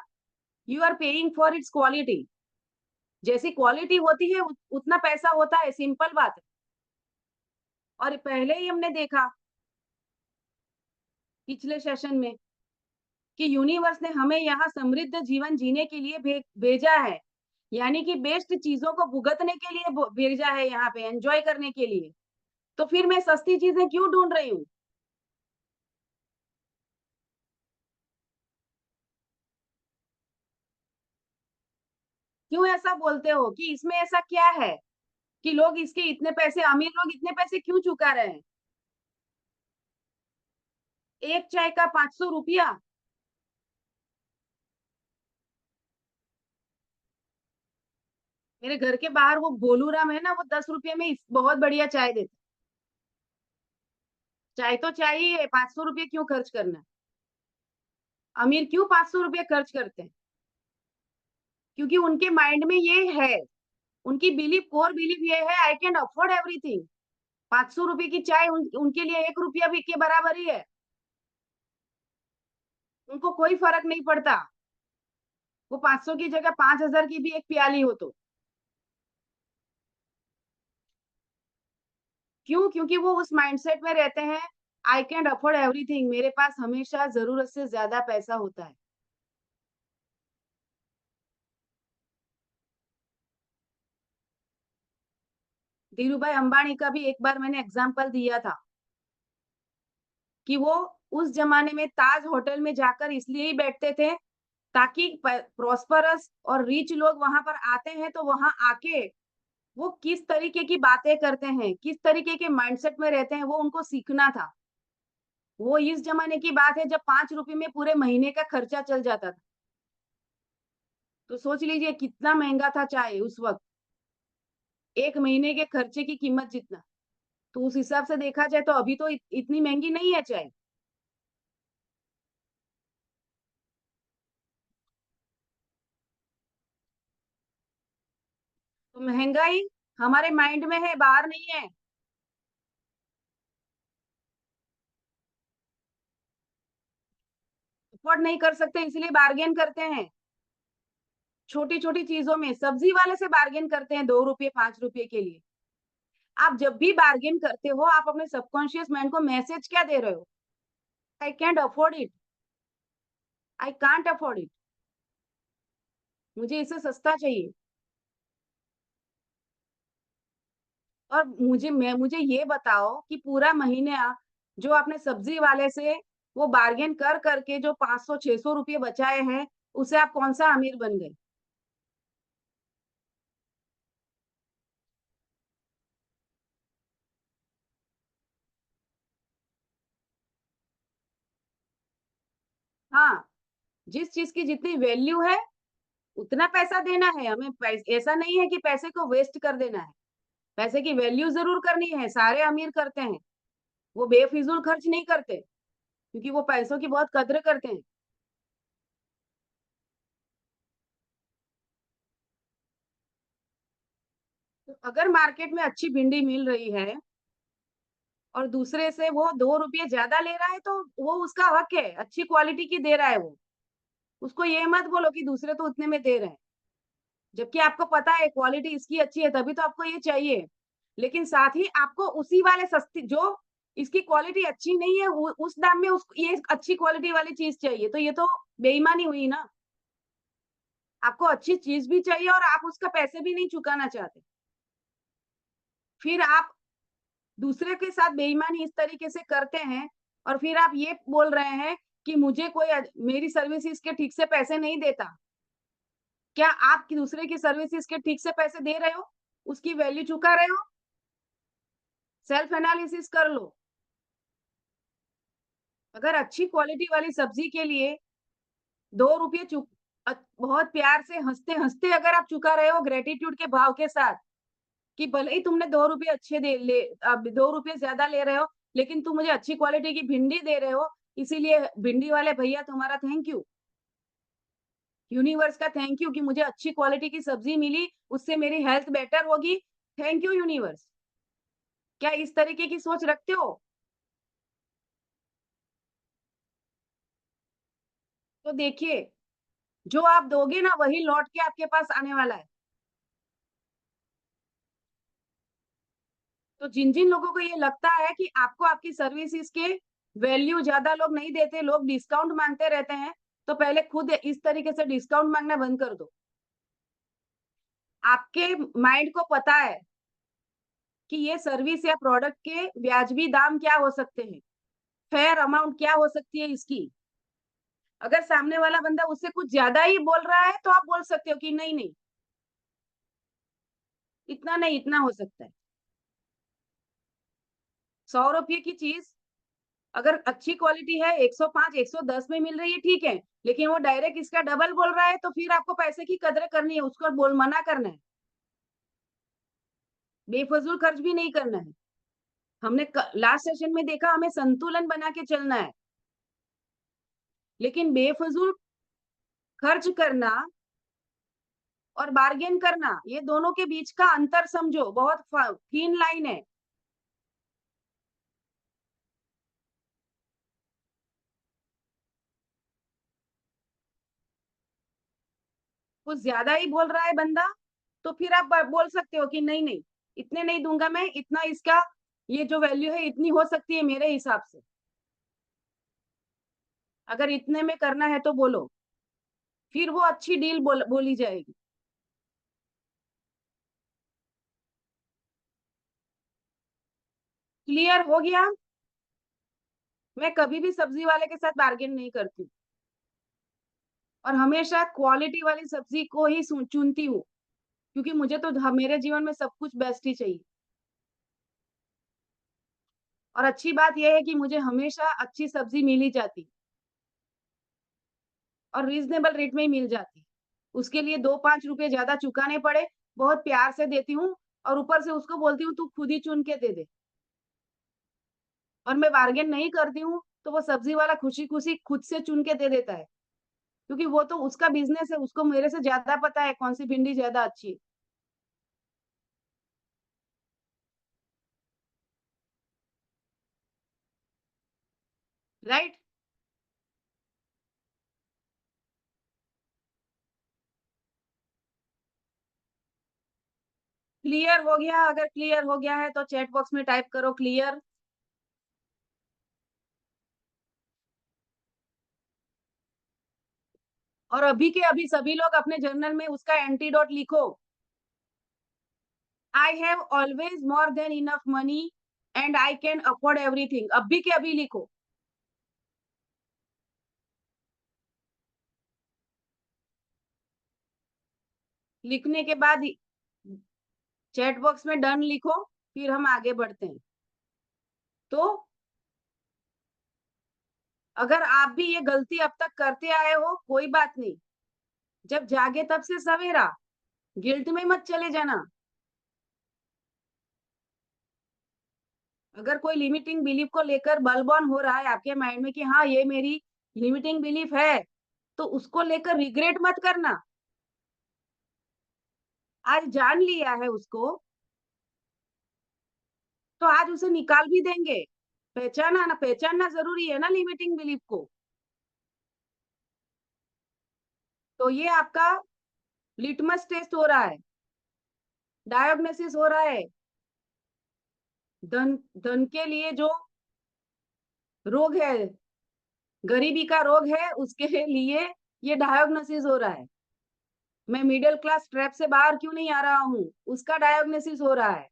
Speaker 2: You are paying for its quality. जैसी क्वालिटी होती है उतना पैसा होता है, सिंपल बात है। और पहले ही हमने देखा पिछले सेशन में कि यूनिवर्स ने हमें यहाँ समृद्ध जीवन जीने के लिए भेजा है। यानी कि बेस्ट चीजों को भुगतने के लिए भेजा है, यहाँ पे एंजॉय करने के लिए। तो फिर मैं सस्ती चीजें क्यों ढूंढ रही हूँ? क्यों ऐसा बोलते हो कि इसमें ऐसा क्या है कि लोग इसके इतने पैसे, अमीर लोग इतने पैसे क्यों चुका रहे हैं? एक चाय का 500 रुपया। मेरे घर के बाहर वो गोलूराम है ना, वो 10 रुपये में बहुत बढ़िया चाय देता। चाय तो चाहिए, 500 रुपये क्यों खर्च करना है? अमीर क्यों 500 रुपये खर्च करते हैं? क्योंकि उनके माइंड में ये है, उनकी बिलीफ, कोर बिलीफ ये है, आई कैन अफोर्ड एवरीथिंग। 500 रुपये की चाय उनके लिए 1 रुपया भी के बराबर ही है। उनको कोई फर्क नहीं पड़ता। वो 500 की जगह 5,000 की भी एक प्याली हो तो। क्यों? क्योंकि वो उस माइंडसेट में रहते हैं, आई कैन अफोर्ड एवरीथिंग, मेरे पास हमेशा जरूरत से ज्यादा पैसा होता है। धीरू भाई अंबानी का भी एक बार मैंने एग्जाम्पल दिया था कि वो उस जमाने में ताज होटल में जाकर इसलिए ही बैठते थे ताकि प्रॉस्परस और रिच लोग वहां पर आते हैं तो वहां आके वो किस तरीके की बातें करते हैं, किस तरीके के माइंडसेट में रहते हैं, वो उनको सीखना था। वो इस जमाने की बात है जब 5 रुपए में पूरे महीने का खर्चा चल जाता था। तो सोच लीजिए कितना महँगा था चाय उस वक़्त, 1 महीने के खर्चे की कीमत जितना। तो उस हिसाब से देखा जाए तो अभी तो इतनी महँगी नहीं है चाय। तो महँगाई हमारे माइंड में है, बाहर नहीं है। अफ़ोर्ड नहीं कर सकते इसलिए बार्गेन करते हैं। छोटी-छोटी चीज़ों में सब्ज़ी वाले से बार्गेन करते हैं 2 रुपए, 5 रुपए के लिए। आप जब भी बार्गेन करते हो, आप अपने सबकॉन्शियस माइंड को मैसेज क्या दे रहे हो? I can't afford it, I can't afford it, मुझे इससे सस्ता चाहिए। और मुझे ये बताओ कि पूरा महीना जो आपने सब्ज़ी वाले से वो बार्गेन कर कर के जो 500-600 रुपए बचाए हैं, उससे आप कौन-सा अमीर बन गए? हाँ, जिस चीज़ की जितनी वैल्यू है, उतना पैसा देना है हमें। ऐसा नहीं है कि पैसे को वेस्ट कर देना है। पैसे की वैल्यू ज़रूर करनी है, सारे अमीर करते हैं। वो बेफिज़ूल खर्च नहीं करते, क्योंकि वो पैसों की बहुत कद्र करते हैं। तो अगर मार्केट में अच्छी भिंडी मिल रही है और दूसरे से वो 2 रुपए ज़्यादा ले रहा है तो वो उसका हक है, अच्छी क्वालिटी की दे रहा है वो। उसको ये मत बोलो कि दूसरे तो उतने में दे रहे हैं, जबकि आपको पता है क्वालिटी इसकी अच्छी है तभी तो आपको ये चाहिए। लेकिन साथ ही आपको उसी वाले सस्ती जो इसकी क्वालिटी अच्छी नहीं है उस दाम में उस ये अच्छी क्वालिटी वाली चीज़ चाहिए, तो ये तो बेईमानी हुई ना। आपको अच्छी चीज़ भी चाहिए और आप उसका पैसे भी नहीं चुकाना चाहते। फिर आप दूसरे के साथ बेईमानी इस तरीके से करते हैं और फिर आप ये बोल रहे हैं कि मुझे कोई मेरी सर्विसेज़ के ठीक से पैसे नहीं देता। क्या आप कि दूसरे की सर्विसेज़ के ठीक से पैसे दे रहे हो? उसकी वैल्यू चुका रहे हो? सेल्फ एनालिसिस कर लो। अगर अच्छी क्वालिटी वाली सब्ज़ी के लिए 2 रुपए बहुत प्यार से हँसते-हँसते अगर आप चुका रहे हो ग्रैटिट्यूड के भाव के साथ कि भले ही तुमने 2 रुपए अच्छे दे ले 2 रुपए ज़्यादा ले रहे हो, लेकिन तुम मुझे अच्छी क्वालिटी की भिंडी दे रहे हो, इसीलिए भिंडी वाले भैया तुम्हारा थैंक यू। यूनिवर्स का थैंक यू कि मुझे अच्छी क्वालिटी की सब्ज़ी मिली, उससे मेरी हेल्थ बेटर होगी। Thank you universe. क्या इस तरीके की सोच रखते हो? तो देखिए, जो आप दोगे ना वही लौट के आपके पास आने वाला है। तो जिन-जिन लोगों को ये लगता है कि आपको आपकी सर्विसेज़ के वैल्यू ज़्यादा लोग नहीं देते, लोग डिस्काउंट माँगते रहते हैं, तो पहले खुद इस तरीके से डिस्काउंट माँगना बंद कर दो। आपके माइंड को पता है कि ये सर्विस या प्रोडक्ट के वाजिबी दाम क्या हो सकते हैं, फेयर अमाउंट क्या हो सकती है इसकी। अगर सामने वाला बंदा उससे कुछ ज़्यादा ही बोल रहा है, तो आप बोल सकते हो कि नहीं, नहीं, इतना नहीं, इतना हो सकता है। ₹100 की चीज़ अगर अच्छी क्वालिटी है 105, 110 में मिल रही है ठीक है, लेकिन वो डायरेक्ट इसका डबल बोल रहा है तो फिर आपको पैसे की कदर करनी है, उसको बोल मना करना है, बेफिज़ूल खर्च भी नहीं करना है। हमने लास्ट सेशन में देखा हमें संतुलन बना के चलना है, लेकिन बेफिज़ूल खर्च करना और बार्गेन करना, ये दोनों के बीच का अंतर समझो, बहुत थीन लाइन है। कुछ ज़्यादा ही बोल रहा है बंदा, तो फिर आप बोल सकते हो कि नहीं, नहीं, इतने नहीं दूँगा मैं, इतना इसका ये जो वैल्यू है इतनी हो सकती है मेरे हिसाब से। अगर इतने में करना है तो बोलो, फिर वो अच्छी डील बोली जाएगी। क्लियर हो गया? मैं कभी भी सब्ज़ी वाले के साथ बार्गेन नहीं करती और हमेशा क्वालिटी वाली सब्ज़ी को ही चुनती हूँ, क्योंकि मुझे तो मेरे जीवन में सब कुछ बेस्ट ही चाहिए। और अच्छी बात ये है कि मुझे हमेशा अच्छी सब्ज़ी मिल ही जाती और रीज़नेबल रेट में ही मिल जाती। उसके लिए 2-5 रुपए ज़्यादा चुकाने पड़े, बहुत प्यार से देती हूँ और ऊपर से उसको बोलती हूँ, "तू खुद ही चुन के दे दे।" और मैं बार्गेन नहीं करती हूँ, तो वो सब्ज़ी वाला खुशी-खुशी खुद से चुन के दे देता है, क्योंकि वो तो उसका बिज़नेस है, उसको मेरे से ज़्यादा पता है कौन-सी भिंडी ज़्यादा अच्छी है, राइट? क्लियर हो गया, अगर क्लियर हो गया है तो चैट बॉक्स में टाइप करो क्लियर। और अभी के अभी सभी लोग अपने जर्नल में उसका एंटीडोट लिखो। I have always more than enough money and I can afford everything. अभी के अभी लिखो। लिखने के बाद चैट बॉक्स में डन लिखो, फिर हम आगे बढ़ते हैं। तो अगर आप भी ये गलती अब तक करते आए हो, कोई बात नहीं। जब जागे तब से सवेरा, गिल्ट में मत चले जाना। अगर कोई लिमिटिंग बिलीफ को लेकर बलबॉन हो रहा है आपके माइंड में कि हाँ, ये मेरी लिमिटिंग बिलीफ है, तो उसको लेकर रिग्रेट मत करना। आज जान लिया है उसको, तो आज उसे निकाल भी देंगे। पहचानना ज़रूरी है ना लिमिटिंग बिलीफ को। तो ये आपका लिटमस टेस्ट हो रहा है, डायग्नोसिस हो रहा है। धन धन के लिए जो रोग है, गरीबी का रोग है, उसके लिए ये डायग्नोसिस हो रहा है। मैं मिडल क्लास ट्रैप से बाहर क्यों नहीं आ रहा हूँ, उसका डायग्नोसिस हो रहा है।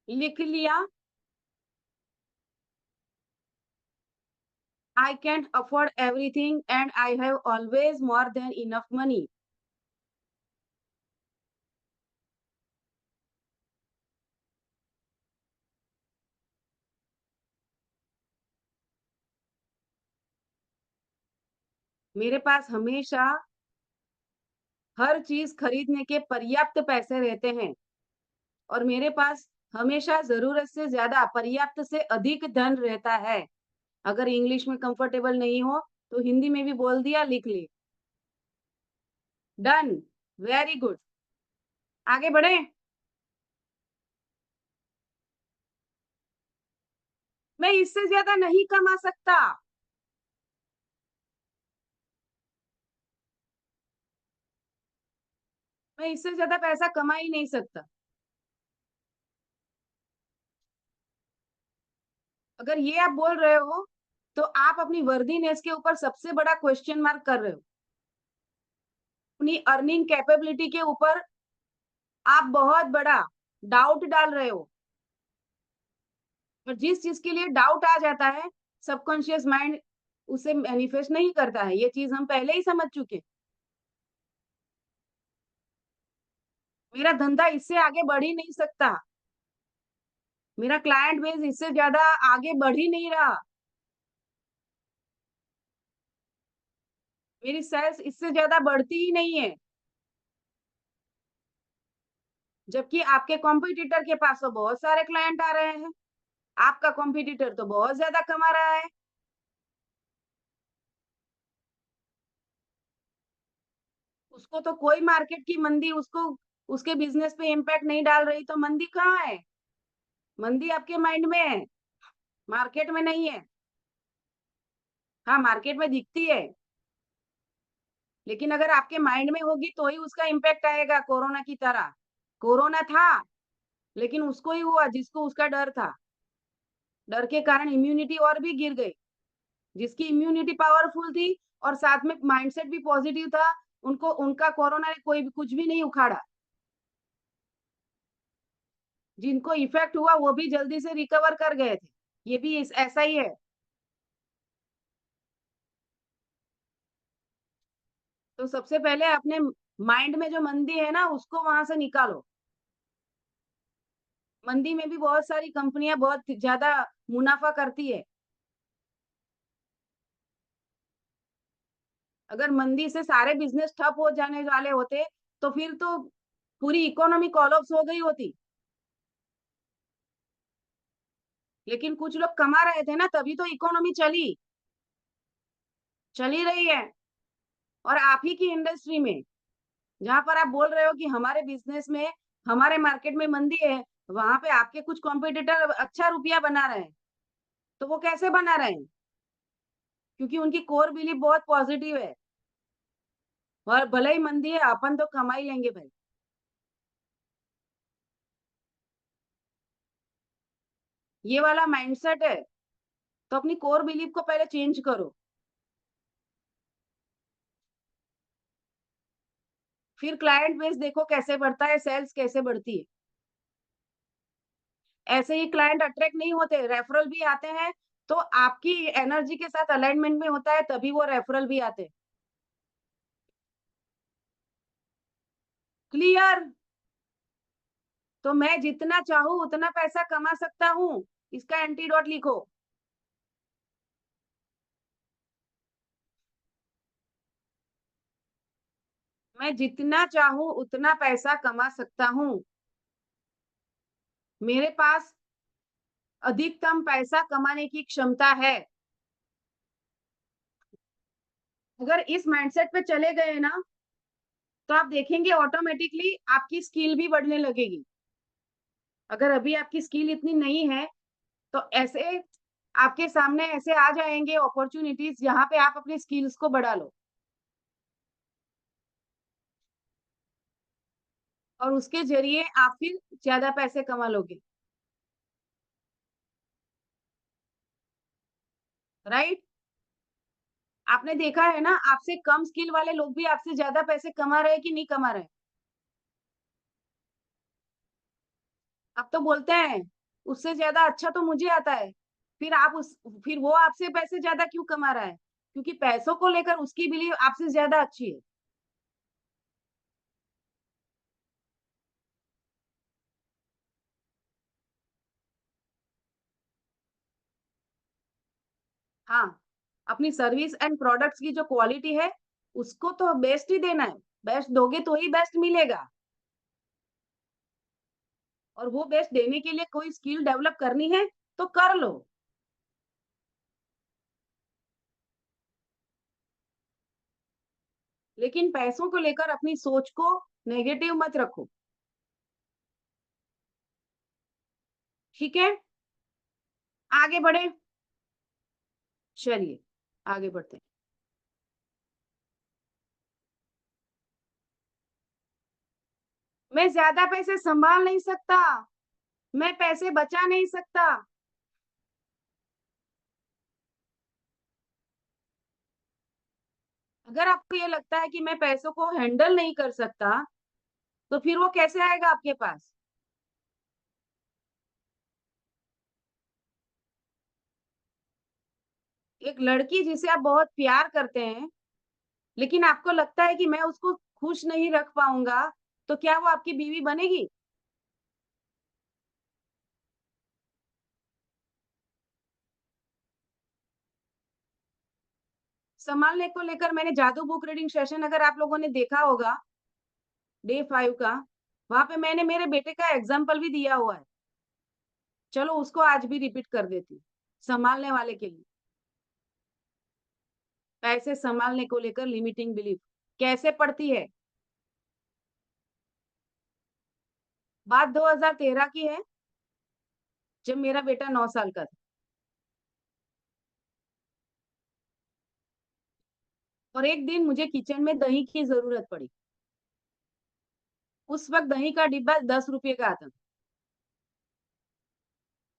Speaker 2: लिख लिया, I can't afford everything and I have always more than enough money. मेरे पास हमेशा हर चीज़ खरीदने के पर्याप्त पैसे रहते हैं और मेरे पास हमेशा ज़रूरत से ज़्यादा पर्याप्त से अधिक धन रहता है। अगर इंग्लिश में कंफर्टेबल नहीं हो, तो हिंदी में भी बोल दिया, लिख ली। Done, very good. आगे बढ़ें? मैं इससे ज़्यादा नहीं कमा सकता। मैं इससे ज़्यादा पैसा कमा ही नहीं सकता। अगर ये आप बोल रहे हो, तो आप अपनी वर्दीनेस के ऊपर सबसे बड़ा क्वेश्चन मार्क कर रहे हो। अपनी अर्निंग कैपेबिलिटी के ऊपर आप बहुत बड़ा डाउट डाल रहे हो। और जिस चीज़ के लिए डाउट आ जाता है, सबकॉन्शियस माइंड उसे मैनिफेस्ट नहीं करता है। ये चीज़ हम पहले ही समझ चुके हैं। मेरा धंधा इससे आगे बढ़ ही नहीं सकता। मेरा क्लाइंट बेस इससे ज़्यादा आगे बढ़ ही नहीं रहा। मेरी सेल्स इससे ज़्यादा बढ़ती ही नहीं है। जबकि आपके कॉम्पिटिटर के पास तो बहुत सारे क्लाइंट आ रहे हैं। आपका कॉम्पिटिटर तो बहुत ज़्यादा कमा रहा है। उसको तो कोई मार्केट की मंदी उसको उसके बिज़नेस पे इम्पैक्ट नहीं डाल रही, तो मंदी कहाँ है? मंदी आपके माइंड में है, मार्केट में नहीं है। हाँ, मार्केट में दिखती है, लेकिन अगर आपके माइंड में होगी तो ही उसका इम्पैक्ट आएगा कोरोना की तरह। कोरोना था, लेकिन उसको ही हुआ जिसको उसका डर था। डर के कारण इम्यूनिटी और भी गिर गई। जिसकी इम्यूनिटी पावरफुल थी और साथ में माइंडसेट भी पॉजिटिव था, उनको उनका कोरोना ने कोई भी कुछ भी नहीं उखाड़ा। जिनको इफेक्ट हुआ वो भी जल्दी से रिकवर कर गए थे। ये भी ऐसा ही है। तो सबसे पहले अपने माइंड में जो मंदी है ना उसको वहां से निकालो। मंदी में भी बहुत सारी कंपनियां बहुत ज्यादा मुनाफा करती है। अगर मंदी से सारे बिजनेस ठप हो जाने वाले होते तो फिर तो पूरी इकोनॉमी कोलैप्स हो गई होती। लेकिन कुछ लोग कमा रहे थे ना, तभी तो इकोनॉमी चल ही रही है। और आप ही की इंडस्ट्री में, जहां पर आप बोल रहे हो कि हमारे बिजनेस में, हमारे मार्केट में मंदी है, वहां पे आपके कुछ कॉम्पिटिटर अच्छा रुपया बना रहे हैं। तो वो कैसे बना रहे हैं? क्योंकि उनकी कोर बिलीफ बहुत पॉजिटिव है, और भले ही मंदी है अपन तो कमा ही लेंगे भाई। ये वाला माइंडसेट है। तो अपनी कोर बिलीफ को पहले चेंज करो, फिर क्लाइंट बेस देखो कैसे बढ़ता है, सेल्स कैसे बढ़ती है। ऐसे ही क्लाइंट अट्रैक्ट नहीं होते, रेफरल भी आते हैं। तो आपकी एनर्जी के साथ अलाइनमेंट में होता है, तभी वो रेफरल भी आते हैं। क्लियर? तो मैं जितना चाहूँ उतना पैसा कमा सकता हूँ, इसका एंटीडोट लिखो। मैं जितना चाहूँ उतना पैसा कमा सकता हूँ। मेरे पास अधिकतम पैसा कमाने की क्षमता है। अगर इस माइंडसेट पे चले गए ना, तो आप देखेंगे ऑटोमेटिकली आपकी स्किल भी बढ़ने लगेगी। अगर अभी आपकी स्किल इतनी नहीं है, तो ऐसे आपके सामने ऐसे आ जाएंगे अपॉर्चुनिटीज, जहां पे आप अपनी स्किल्स को बढ़ा लो, और उसके जरिए आप फिर ज्यादा पैसे कमा लोगे। राइट? आपने देखा है ना, आपसे कम स्किल वाले लोग भी आपसे ज्यादा पैसे कमा रहे हैं कि नहीं कमा रहे? आप तो बोलते हैं उससे ज्यादा अच्छा तो मुझे आता है। फिर आप उस फिर वो आपसे पैसे ज्यादा क्यों कमा रहा है? क्योंकि पैसों को लेकर उसकी बिलीव आपसे ज्यादा अच्छी है। हाँ, अपनी सर्विस एंड प्रोडक्ट्स की जो क्वालिटी है, उसको तो बेस्ट ही देना है। बेस्ट दोगे तो ही बेस्ट मिलेगा। और वो बेस्ट देने के लिए कोई स्किल डेवलप करनी है तो कर लो। लेकिन पैसों को लेकर अपनी सोच को नेगेटिव मत रखो। ठीक है? आगे बढ़े। चलिए, आगे बढ़ते हैं। मैं ज्यादा पैसे संभाल नहीं सकता, मैं पैसे बचा नहीं सकता। अगर आपको ये लगता है कि मैं पैसों को हैंडल नहीं कर सकता, तो फिर वो कैसे आएगा आपके पास? एक लड़की जिसे आप बहुत प्यार करते हैं, लेकिन आपको लगता है कि मैं उसको खुश नहीं रख पाऊंगा, तो क्या वो आपकी बीवी बनेगी? संभालने को लेकर मैंने जादू बुक रीडिंग सेशन, अगर आप लोगों ने देखा होगा, डे 5 का, वहां पे मैंने मेरे बेटे का एग्जाम्पल भी दिया हुआ है। चलो उसको आज भी रिपीट कर देती हूँ, संभालने वाले के लिए। पैसे संभालने को लेकर लिमिटिंग बिलीफ कैसे पड़ती है? बात 2013 की है, जब मेरा बेटा 9 साल का था। और एक दिन मुझे किचन में दही की जरूरत पड़ी। उस वक्त दही का डिब्बा 10 रुपए का आता था।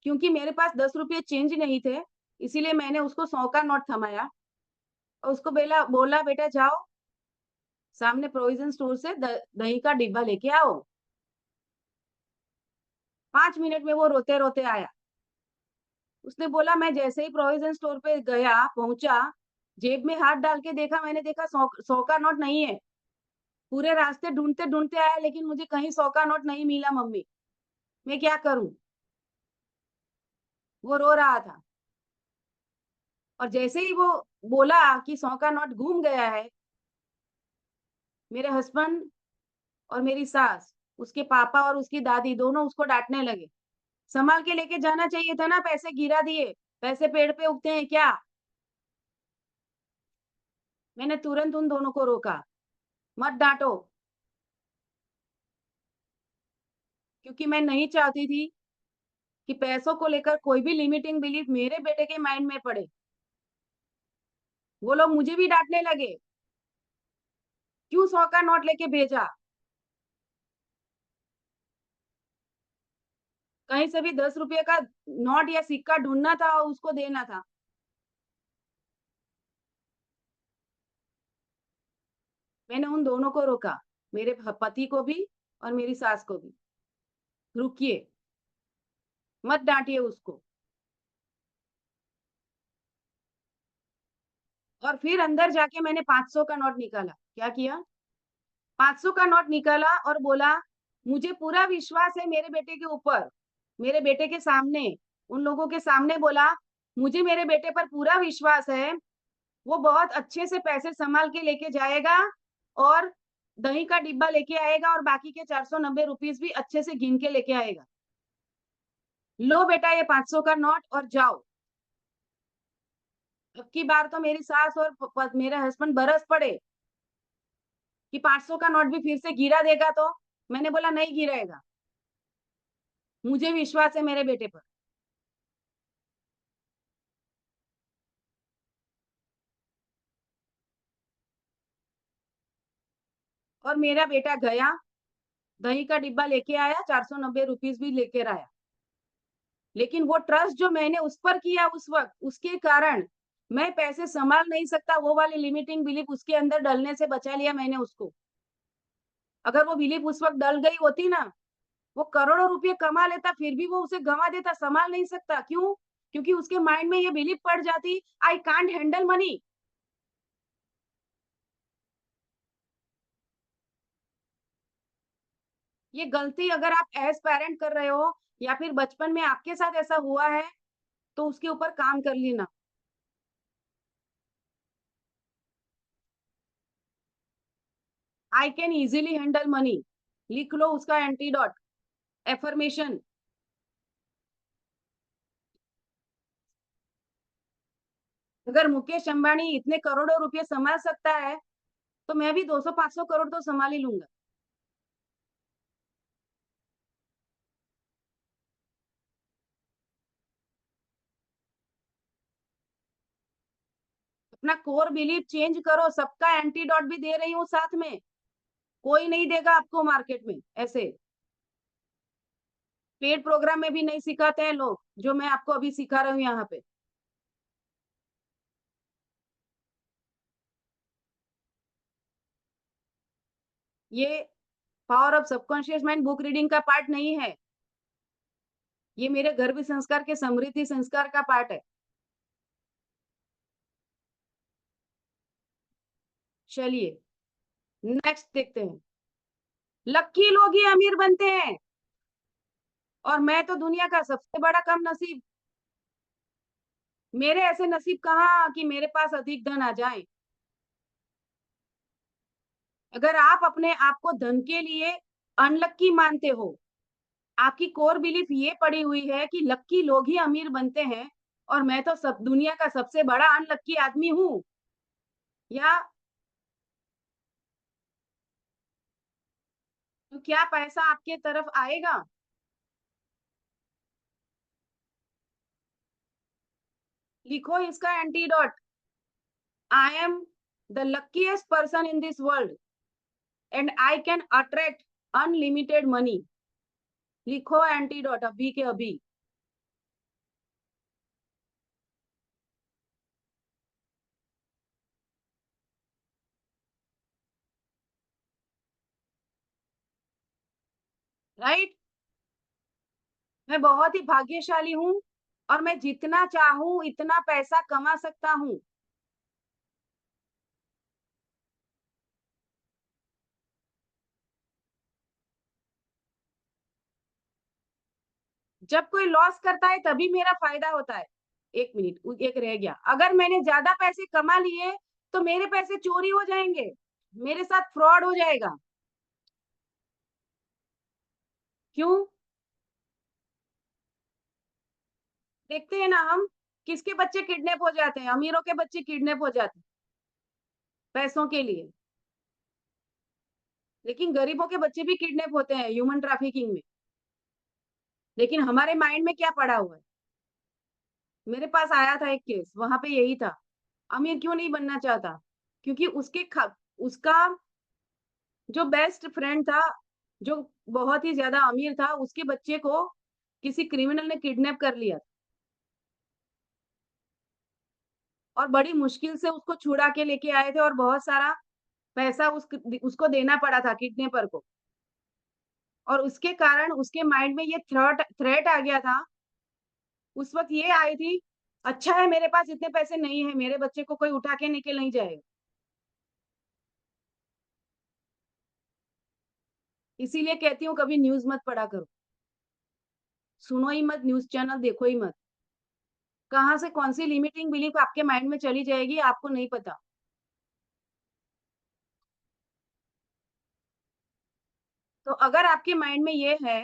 Speaker 2: क्योंकि मेरे पास 10 रुपए चेंज नहीं थे, इसीलिए मैंने उसको 100 का नोट थमाया, और उसको बोला बेटा जाओ, सामने प्रोविजन स्टोर से दही का डिब्बा लेके आओ। 5 मिनट में वो रोते रोते आया। उसने बोला, मैं जैसे ही प्रोविजन स्टोर पे गया, पहुंचा, जेब में हाथ डाल के देखा, मैंने देखा 100 का नोट नहीं है। पूरे रास्ते ढूँढते-ढूँढते आया लेकिन मुझे कहीं 100 का नोट नहीं मिला मम्मी, मैं क्या करूँ? वो रो रहा था और जैसे ही वो बोला कि 100 का नोट गुम गया है, मेरे हस्बैंड और मेरी सास, उसके पापा और उसकी दादी दोनों उसको डाँटने लगे। संभाल के लेके जाना चाहिए था ना, पैसे गिरा दिए, पैसे पेड़ पे उगते हैं क्या? मैंने तुरंत उन दोनों को रोका, मत डाँटो, क्योंकि मैं नहीं चाहती थी कि पैसों को लेकर कोई भी लिमिटिंग बिलीफ मेरे बेटे के माइंड में पड़े। वो लोग मुझे भी डाँटने लगे, क्यों 100 का नोट लेके भेजा? कहीं से भी 10 रुपए का नोट या सिक्का ढूँढना था और उसको देना था। मैंने उन दोनों को रोका, मेरे पति को भी और मेरी सास को भी। रुकिए, मत डाँटिए उसको। और फिर अंदर जाके मैंने 500 का नोट निकाला। क्या किया? 500 का नोट निकाला और बोला, "मुझे पूरा विश्वास है मेरे बेटे के ऊपर।" मेरे बेटे के सामने, उन लोगों के सामने बोला, "मुझे मेरे बेटे पर पूरा विश्वास है, वो बहुत अच्छे से पैसे सँभाल के लेके जाएगा और दही का डिब्बा लेके आएगा और बाकी के 490 रुपीज़ भी अच्छे से गिन के लेके आएगा। लो बेटा ये 500 का नोट और जाओ।" अब की बार तो मेरी सास और प प मेरे हस्बैंड बरस पड़े कि 500 का नोट भी फिर से गिरा देगा तो? मैंने बोला, "नहीं गिराएगा, मुझे विश्वास है मेरे बेटे पर।" और मेरा बेटा गया, दही का डिब्बा लेके आया, 490 रुपीज़ भी लेकर आया। लेकिन वो ट्रस्ट जो मैंने उस पर किया उस वक़्त, उसके कारण मैं पैसे सँभाल नहीं सकता, वो वाली लिमिटिंग बिलीफ उसके अंदर डलने से बचा लिया मैंने उसको। अगर वो बिलीफ उस वक़्त डल गई होती ना, वो करोड़ों रुपए कमा लेता, फिर भी वो उसे गँवा देता, सँभाल नहीं सकता। क्यों? क्योंकि उसके माइंड में ये बिलीफ पड़ जाती, आई कांट हैंडल मनी। ये गलती अगर आप एज़ पैरेंट कर रहे हो या फिर बचपन में आपके साथ ऐसा हुआ है, तो उसके ऊपर काम कर लेना। I can easily handle money, लिख लो उसका एंटीडोट, अफ़र्मेशन। अगर मुकेश अंबानी इतने करोड़ों रुपए सँभाल सकता है, तो मैं भी 200-500 करोड़ तो सँभाल ही लूँगा। अपना कोर बिलीफ चेंज करो, सबका एंटीडोट भी दे रही हूँ साथ में। कोई नहीं देगा आपको मार्केट में, ऐसे। पेड प्रोग्राम में भी नहीं सिखाते हैं लोग, जो मैं आपको अभी सिखा रही हूँ यहाँ पे। ये power of subconscious mind book reading का पार्ट नहीं है। ये मेरे गर्भ संस्कार के समृद्धि संस्कार का पार्ट है। चलिए, नेक्स्ट देखते हैं। लकी लोग ही अमीर बनते हैं और मैं तो दुनिया का सबसे बड़ा कम नसीब। मेरे ऐसे नसीब कहाँ कि मेरे पास अधिक धन आ जाए। अगर आप अपने आप को धन के लिए अनलक्की मानते हो, आपकी कोर बिलीफ ये पड़ी हुई है कि लक्की लोग ही अमीर बनते हैं और मैं तो सब दुनिया का सबसे बड़ा अनलक्की आदमी हूँ, या तो क्या पैसा आपके तरफ आएगा? लिखो इसका antidote, I am the luckiest person in this world and I can attract unlimited money। लिखो एंटीडोट अभी के अभी। राइट? मैं बहुत ही भाग्यशाली हूँ और मैं जितना चाहूँ इतना पैसा कमा सकता हूँ। जब कोई लॉस करता है तभी मेरा फायदा होता है। 1 मिनट, एक रह गया। अगर मैंने ज़्यादा पैसे कमा लिए, तो मेरे पैसे चोरी हो जाएँगे, मेरे साथ फ्रॉड हो जाएगा। क्यों? देखते हैं ना हम, किसके बच्चे किडनैप हो जाते हैं, अमीरों के बच्चे किडनैप हो जाते हैं, पैसों के लिए। लेकिन गरीबों के बच्चे भी किडनैप होते हैं ह्यूमन ट्रैफिकिंग में। लेकिन हमारे माइंड में क्या पड़ा हुआ है? मेरे पास आया था एक केस, वहाँ पे यही था। अमीर क्यों नहीं बनना चाहता? क्योंकि उसका जो बेस्ट फ्रेंड था, जो बहुत ही ज़्यादा अमीर था, उसके बच्चे को किसी क्रिमिनल ने किडनैप कर लिया और बड़ी मुश्किल से उसको छुड़ा के लेके आए थे और बहुत सारा पैसा उसको देना पड़ा था किडनैपर को। और उसके कारण उसके माइंड में ये थ्रॉट थ्रेट आ गया था, उस वक़्त ये आई थी, अच्छा है मेरे पास इतने पैसे नहीं है, मेरे बच्चे को कोई उठा के लेके नहीं जाएगा। इसीलिए कहती हूँ कभी न्यूज़ मत पढ़ा करो। सुनो ही मत, न्यूज़ चैनल देखो ही मत। कहाँ से कौन-सी लिमिटिंग बिलीफ आपके माइंड में चली जाएगी आपको नहीं पता। तो अगर आपके माइंड में ये है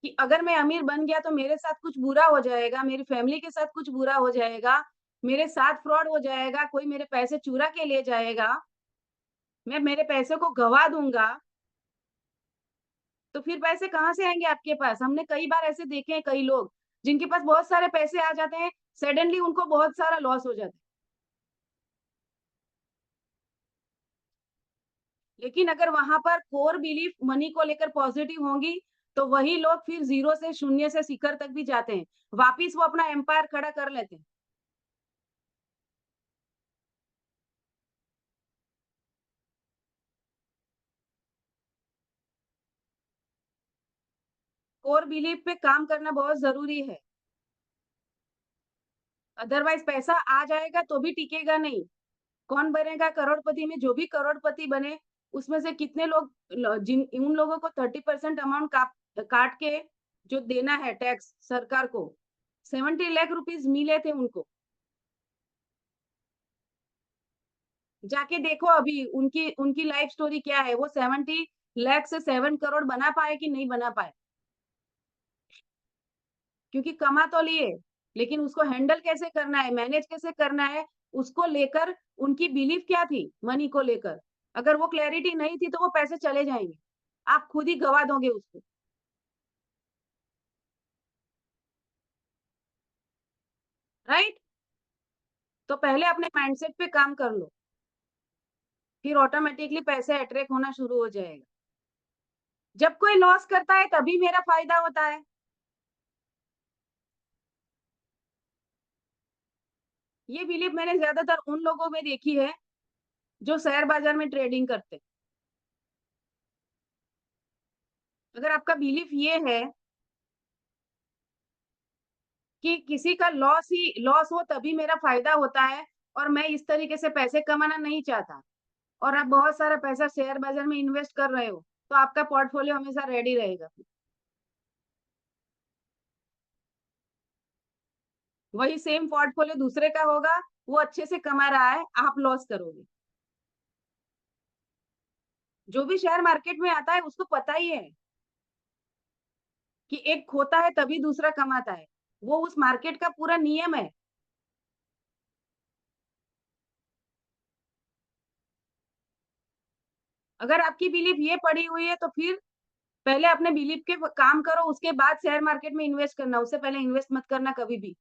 Speaker 2: कि अगर मैं अमीर बन गया तो मेरे साथ कुछ बुरा हो जाएगा, मेरी फैमिली के साथ कुछ बुरा हो जाएगा, मेरे साथ फ्रॉड हो जाएगा, कोई मेरे पैसे चुरा के ले जाएगा, मैं मेरे पैसे को गँवा दूँगा, तो फिर पैसे कहाँ से आएँगे आपके पास? हमने कई बार ऐसे देखे हैं कई लोग, जिनके पास बहुत सारे पैसे आ जाते हैं, सडनली उनको बहुत सारा लॉस हो जाता है। लेकिन अगर वहाँ पर कोर बिलीफ मनी को लेकर पॉजिटिव होंगी, तो वही लोग फिर ज़ीरो से शून्य से शिखर तक भी जाते हैं। वापिस वो अपना एम्पायर खड़ा कर लेते हैं। कोर बिलीफ पे काम करना बहुत ज़रूरी है। अदरवाइज़ पैसा आ जाएगा तो भी टिकेगा नहीं। कौन बनेगा करोड़पति में जो भी करोड़पति बने, उसमें से कितने लोग जिन उन लोगों को 30% अमाउंट काट के जो देना है टैक्स सरकार को, 70 लाख रुपीज़ मिले थे उनको। जाके देखो अभी उनकी उनकी लाइफ स्टोरी क्या है, वो 70 लाख से 7 करोड़ बना पाए कि नहीं बना पाए? क्योंकि कमा तो लिए, लेकिन उसको हैंडल कैसे करना है, मैनेज कैसे करना है, उसको लेकर उनकी बिलीफ क्या थी मनी को लेकर? अगर वो क्लैरिटी नहीं थी, तो वो पैसे चले जाएँगे। आप खुद ही गँवा दोगे उसको, राइट? तो पहले अपने माइंडसेट पे काम कर लो, फिर ऑटोमैटिकली पैसे अट्रैक्ट होना शुरू हो जाएगा। जब कोई लॉस करता है, तभी मेरा फ़ायदा होता है। ये बिलीफ मैंने ज़्यादातर उन लोगों में देखी है, जो शेयर बाज़ार में ट्रेडिंग करते हैं। अगर आपका बिलीफ ये है कि किसी का लॉस हो तभी मेरा फ़ायदा होता है और मैं इस तरीके से पैसे कमाना नहीं चाहता और आप बहुत सारा पैसा शेयर बाज़ार में इन्वेस्ट कर रहे हो, तो आपका पोर्टफोलियो हमेशा रेडी रहेगा। वही सेम पोर्टफोलियो दूसरे का होगा, वो अच्छे से कमा रहा है, आप लॉस करोगे। जो भी शेयर मार्केट में आता है उसको पता ही है कि एक खोता है तभी दूसरा कमाता है। वो उस मार्केट का पूरा नियम है। अगर आपकी बिलीफ ये पड़ी हुई है तो फिर पहले अपने बिलीफ के काम करो, उसके बाद शेयर मार्केट में इन्वेस्ट करना, उससे पहले इन्वेस्ट मत करना कभी भी।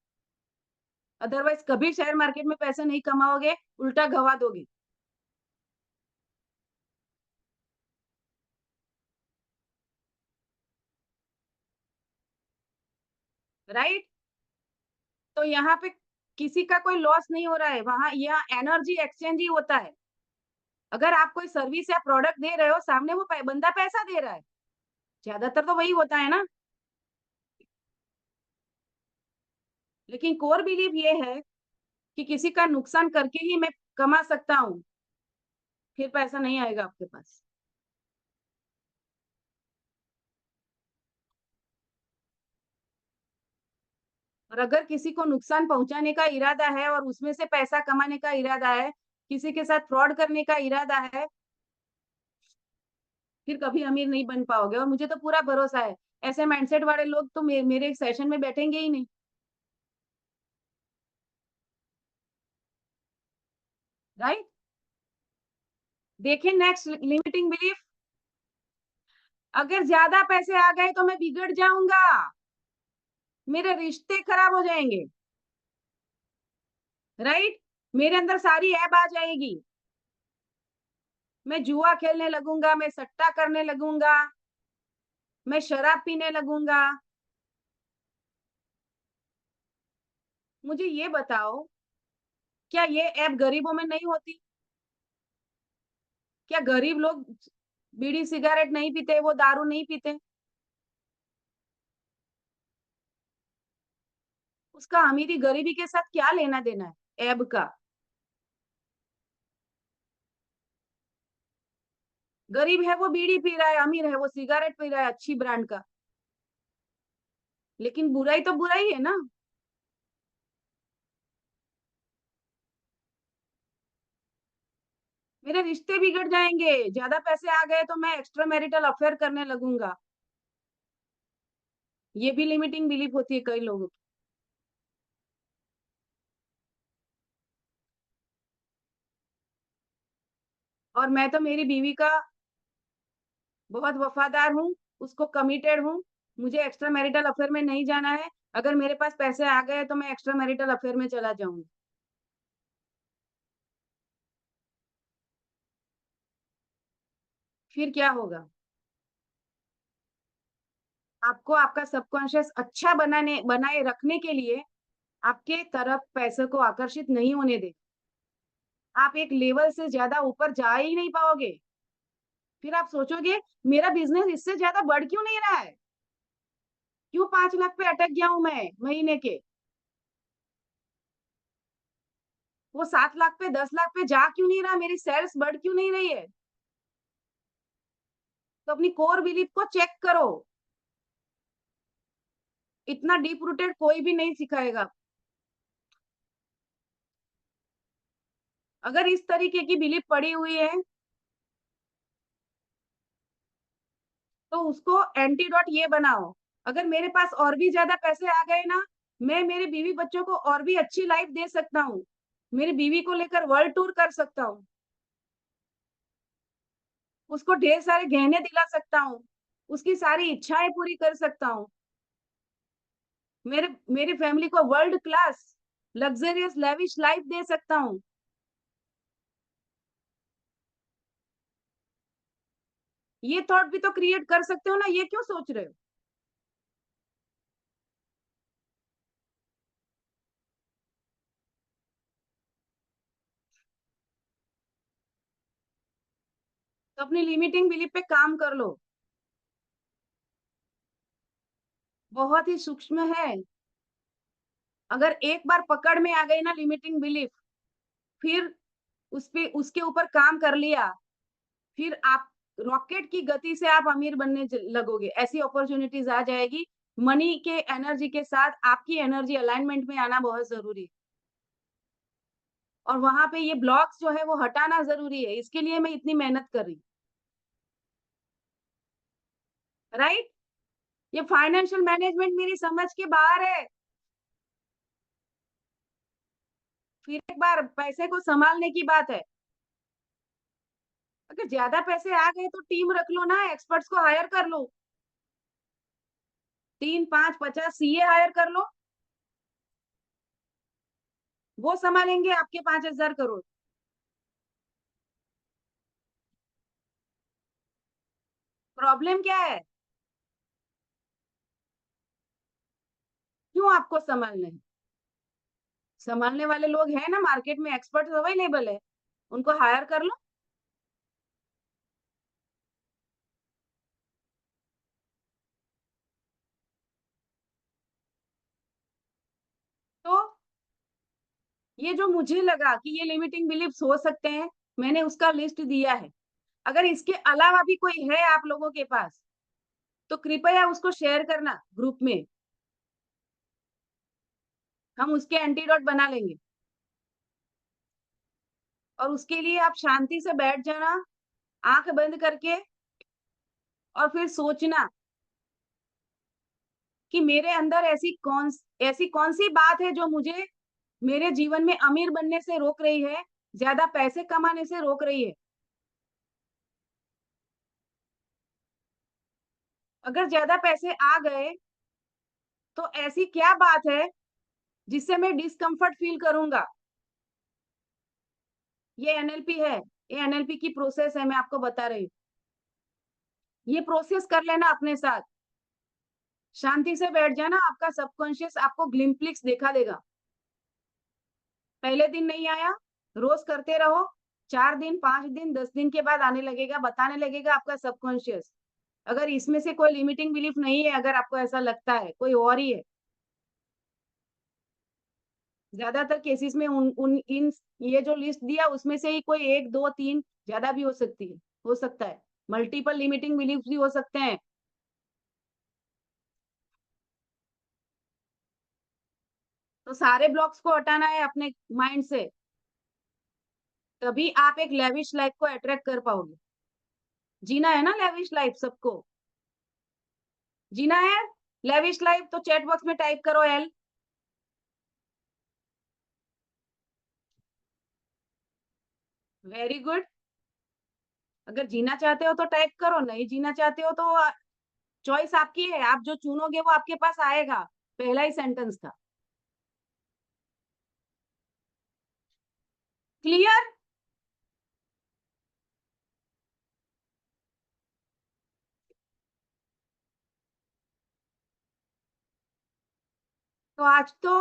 Speaker 2: अदरवाइज़ कभी शेयर मार्केट में पैसे नहीं कमाओगे, उल्टा गँवा दोगे, राइट? तो यहाँ पे किसी का कोई लॉस नहीं हो रहा है, वहाँ यहाँ एनर्जी एक्सचेंज ही होता है। अगर आप कोई सर्विस या प्रोडक्ट दे रहे हो, सामने वो बंदा पैसा दे रहा है, ज़्यादातर तो वही होता है ना। लेकिन कोर बिलीफ ये है कि किसी का नुकसान करके ही मैं कमा सकता हूँ, फिर पैसा नहीं आएगा आपके पास। और अगर किसी को नुकसान पहुंचाने का इरादा है और उसमें से पैसा कमाने का इरादा है, किसी के साथ फ्रॉड करने का इरादा है, फिर कभी अमीर नहीं बन पाओगे। और मुझे तो पूरा भरोसा है, ऐसे माइंडसेट वाले लोग तो मेरे सेशन में बैठेंगे ही नहीं। राइट। देखिए नेक्स्ट लिमिटिंग बिलीफ, अगर ज्यादा पैसे आ गए तो मैं बिगड़ जाऊंगा, मेरे रिश्ते खराब हो जाएंगे। राइट। मेरे अंदर सारी ऐब आ जाएगी, मैं जुआ खेलने लगूंगा, मैं सट्टा करने लगूंगा, मैं शराब पीने लगूंगा। मुझे ये बताओ, क्या ये ऐप गरीबों में नहीं होती? क्या गरीब लोग बीड़ी सिगरेट नहीं पीते, वो दारू नहीं पीते? उसका अमीरी गरीबी के साथ क्या लेना देना है ऐब का? गरीब है वो बीड़ी पी रहा है, अमीर है वो सिगरेट पी रहा है अच्छी ब्रांड का। लेकिन बुराई तो बुराई है ना। मेरे रिश्ते बिगड़ जाएंगे, ज्यादा पैसे आ गए तो मैं एक्स्ट्रा मैरिटल अफेयर करने लगूंगा। ये भी लिमिटिंग बिलीफ होती है कई लोगों की। और मैं तो मेरी बीवी का बहुत वफादार हूँ, उसको कमिटेड हूँ। मुझे एक्स्ट्रा मैरिटल अफेयर में नहीं जाना है। अगर मेरे पास पैसे आ गए तो मैं एक्स्ट्रा मैरिटल अफेयर में चला जाऊंगी। फिर क्या होगा? आपको आपका सबकॉन्शियस अच्छा बनाए रखने के लिए आपके तरफ पैसे को आकर्षित नहीं होने दे। आप एक लेवल से ज्यादा ऊपर जा ही नहीं पाओगे। फिर आप सोचोगे, मेरा बिजनेस इससे ज्यादा बढ़ क्यों नहीं रहा है? क्यों 5 लाख पे अटक गया हूं मैं महीने के? वो 7 लाख पे 10 लाख पे जा क्यों नहीं रहा? मेरी सेल्स बढ़ क्यों नहीं रही है? तो अपनी कोर बिलीफ को चेक करो। इतना डीप रूटेड कोई भी नहीं सिखाएगा। अगर इस तरीके की बिलीफ पड़ी हुई है तो उसको एंटीडोट ये बनाओ, अगर मेरे पास और भी ज्यादा पैसे आ गए ना, मैं मेरे बीवी बच्चों को और भी अच्छी लाइफ दे सकता हूँ। मेरी बीवी को लेकर वर्ल्ड टूर कर सकता हूँ, उसको ढेर सारे गहने दिला सकता हूँ, उसकी सारी इच्छाएं पूरी कर सकता हूँ। मेरे मेरी फैमिली को world class luxurious lavish life दे सकता हूँ। ये थॉट भी तो क्रिएट कर सकते हो ना, ये क्यों सोच रहे हो? तो अपनी लिमिटिंग बिलीफ पे काम कर लो। बहुत ही सूक्ष्म है। अगर एक बार पकड़ में आ गई ना लिमिटिंग बिलीफ, फिर उस पे उसके ऊपर काम कर लिया, फिर आप रॉकेट की गति से आप अमीर बनने लगोगे। ऐसी अपॉर्चुनिटीज आ जाएगी। मनी के एनर्जी के साथ आपकी एनर्जी अलाइनमेंट में आना बहुत जरूरी है। और वहां पे ये ब्लॉक्स जो है वो हटाना जरूरी है, इसके लिए मैं इतनी मेहनत कर रही हूँ। राइट। ये फाइनेंशियल मैनेजमेंट मेरी समझ के बाहर है। फिर एक बार पैसे को संभालने की बात है। अगर ज्यादा पैसे आ गए तो टीम रख लो ना, एक्सपर्ट्स को हायर कर लो। 3 5 50 सीए हायर कर लो, वो संभालेंगे आपके 5,000 करोड़। प्रॉब्लम क्या है? क्यों आपको संभालना है? संभालने वाले लोग हैं ना, मार्केट में एक्सपर्ट अवेलेबल है, उनको हायर कर लो। तो ये जो मुझे लगा कि ये लिमिटिंग बिलीफ्स हो सकते हैं, मैंने उसका लिस्ट दिया है। अगर इसके अलावा भी कोई है आप लोगों के पास, तो कृपया उसको शेयर करना ग्रुप में। हम उसके एंटीडोट बना लेंगे। और उसके लिए आप शांति से बैठ जाना, आंख बंद करके, और फिर सोचना कि मेरे अंदर ऐसी कौन सी बात है जो मुझे मेरे जीवन में अमीर बनने से रोक रही है, ज्यादा पैसे कमाने से रोक रही है। अगर ज्यादा पैसे आ गए तो ऐसी क्या बात है जिससे मैं डिस्कम्फर्ट फील करूंगा। ये एनएलपी है, ये एनएलपी की प्रोसेस है, मैं आपको बता रही हूँ। ये प्रोसेस कर लेना अपने साथ। शांति से बैठ जाना, आपका सबकॉन्शियस आपको ग्लिम्पलिक्स दिखा देगा। पहले दिन नहीं आया, रोज करते रहो, 4 दिन 5 दिन 10 दिन के बाद आने लगेगा, बताने लगेगा आपका सबकॉन्शियस। अगर इसमें से कोई लिमिटिंग बिलीफ नहीं है, अगर आपको ऐसा लगता है कोई और ही है, ज्यादातर केसेस में उन उन इन ये जो लिस्ट दिया उसमें से ही कोई 1 2 3, ज्यादा भी हो सकता है, मल्टीपल लिमिटिंग बिलीफ भी हो सकते हैं। तो सारे ब्लॉक्स को हटाना है अपने माइंड से, तभी आप एक लेविश लाइफ को अट्रैक्ट कर पाओगे। जीना है ना लेविश लाइफ सबको, जीना है लेविश लाइफ, तो चैट बॉक्स में टाइप करो एल। Very good. अगर जीना चाहते हो तो टाइप करो, नहीं जीना चाहते हो तो चॉइस आपकी है, आप जो चुनोगे वो आपके पास आएगा। पहला ही सेंटेंस था। क्लियर। तो आज तो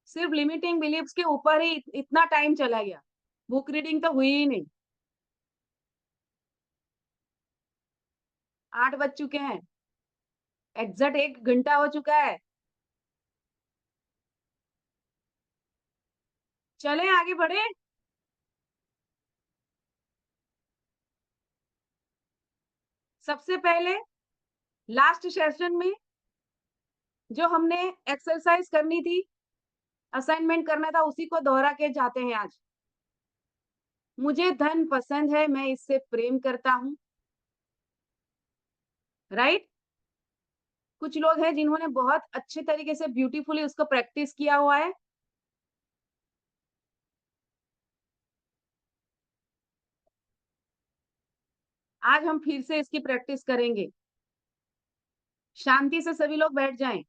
Speaker 2: सिर्फ लिमिटिंग बिलीव्स के ऊपर ही इतना टाइम चला गया, बुक रीडिंग तो हुई ही नहीं। 8 बज चुके हैं, एग्जैक्ट 1 घंटा हो चुका है। चलें आगे बढ़े। सबसे पहले लास्ट सेशन में जो हमने एक्सरसाइज करनी थी, असाइनमेंट करना था, उसी को दोहरा के जाते हैं आज। मुझे धन पसंद है, मैं इससे प्रेम करता हूँ। राइट। कुछ लोग हैं जिन्होंने बहुत अच्छे तरीके से ब्यूटीफुली उसको प्रैक्टिस किया हुआ है। आज हम फिर से इसकी प्रैक्टिस करेंगे। शांति से सभी लोग बैठ जाएं,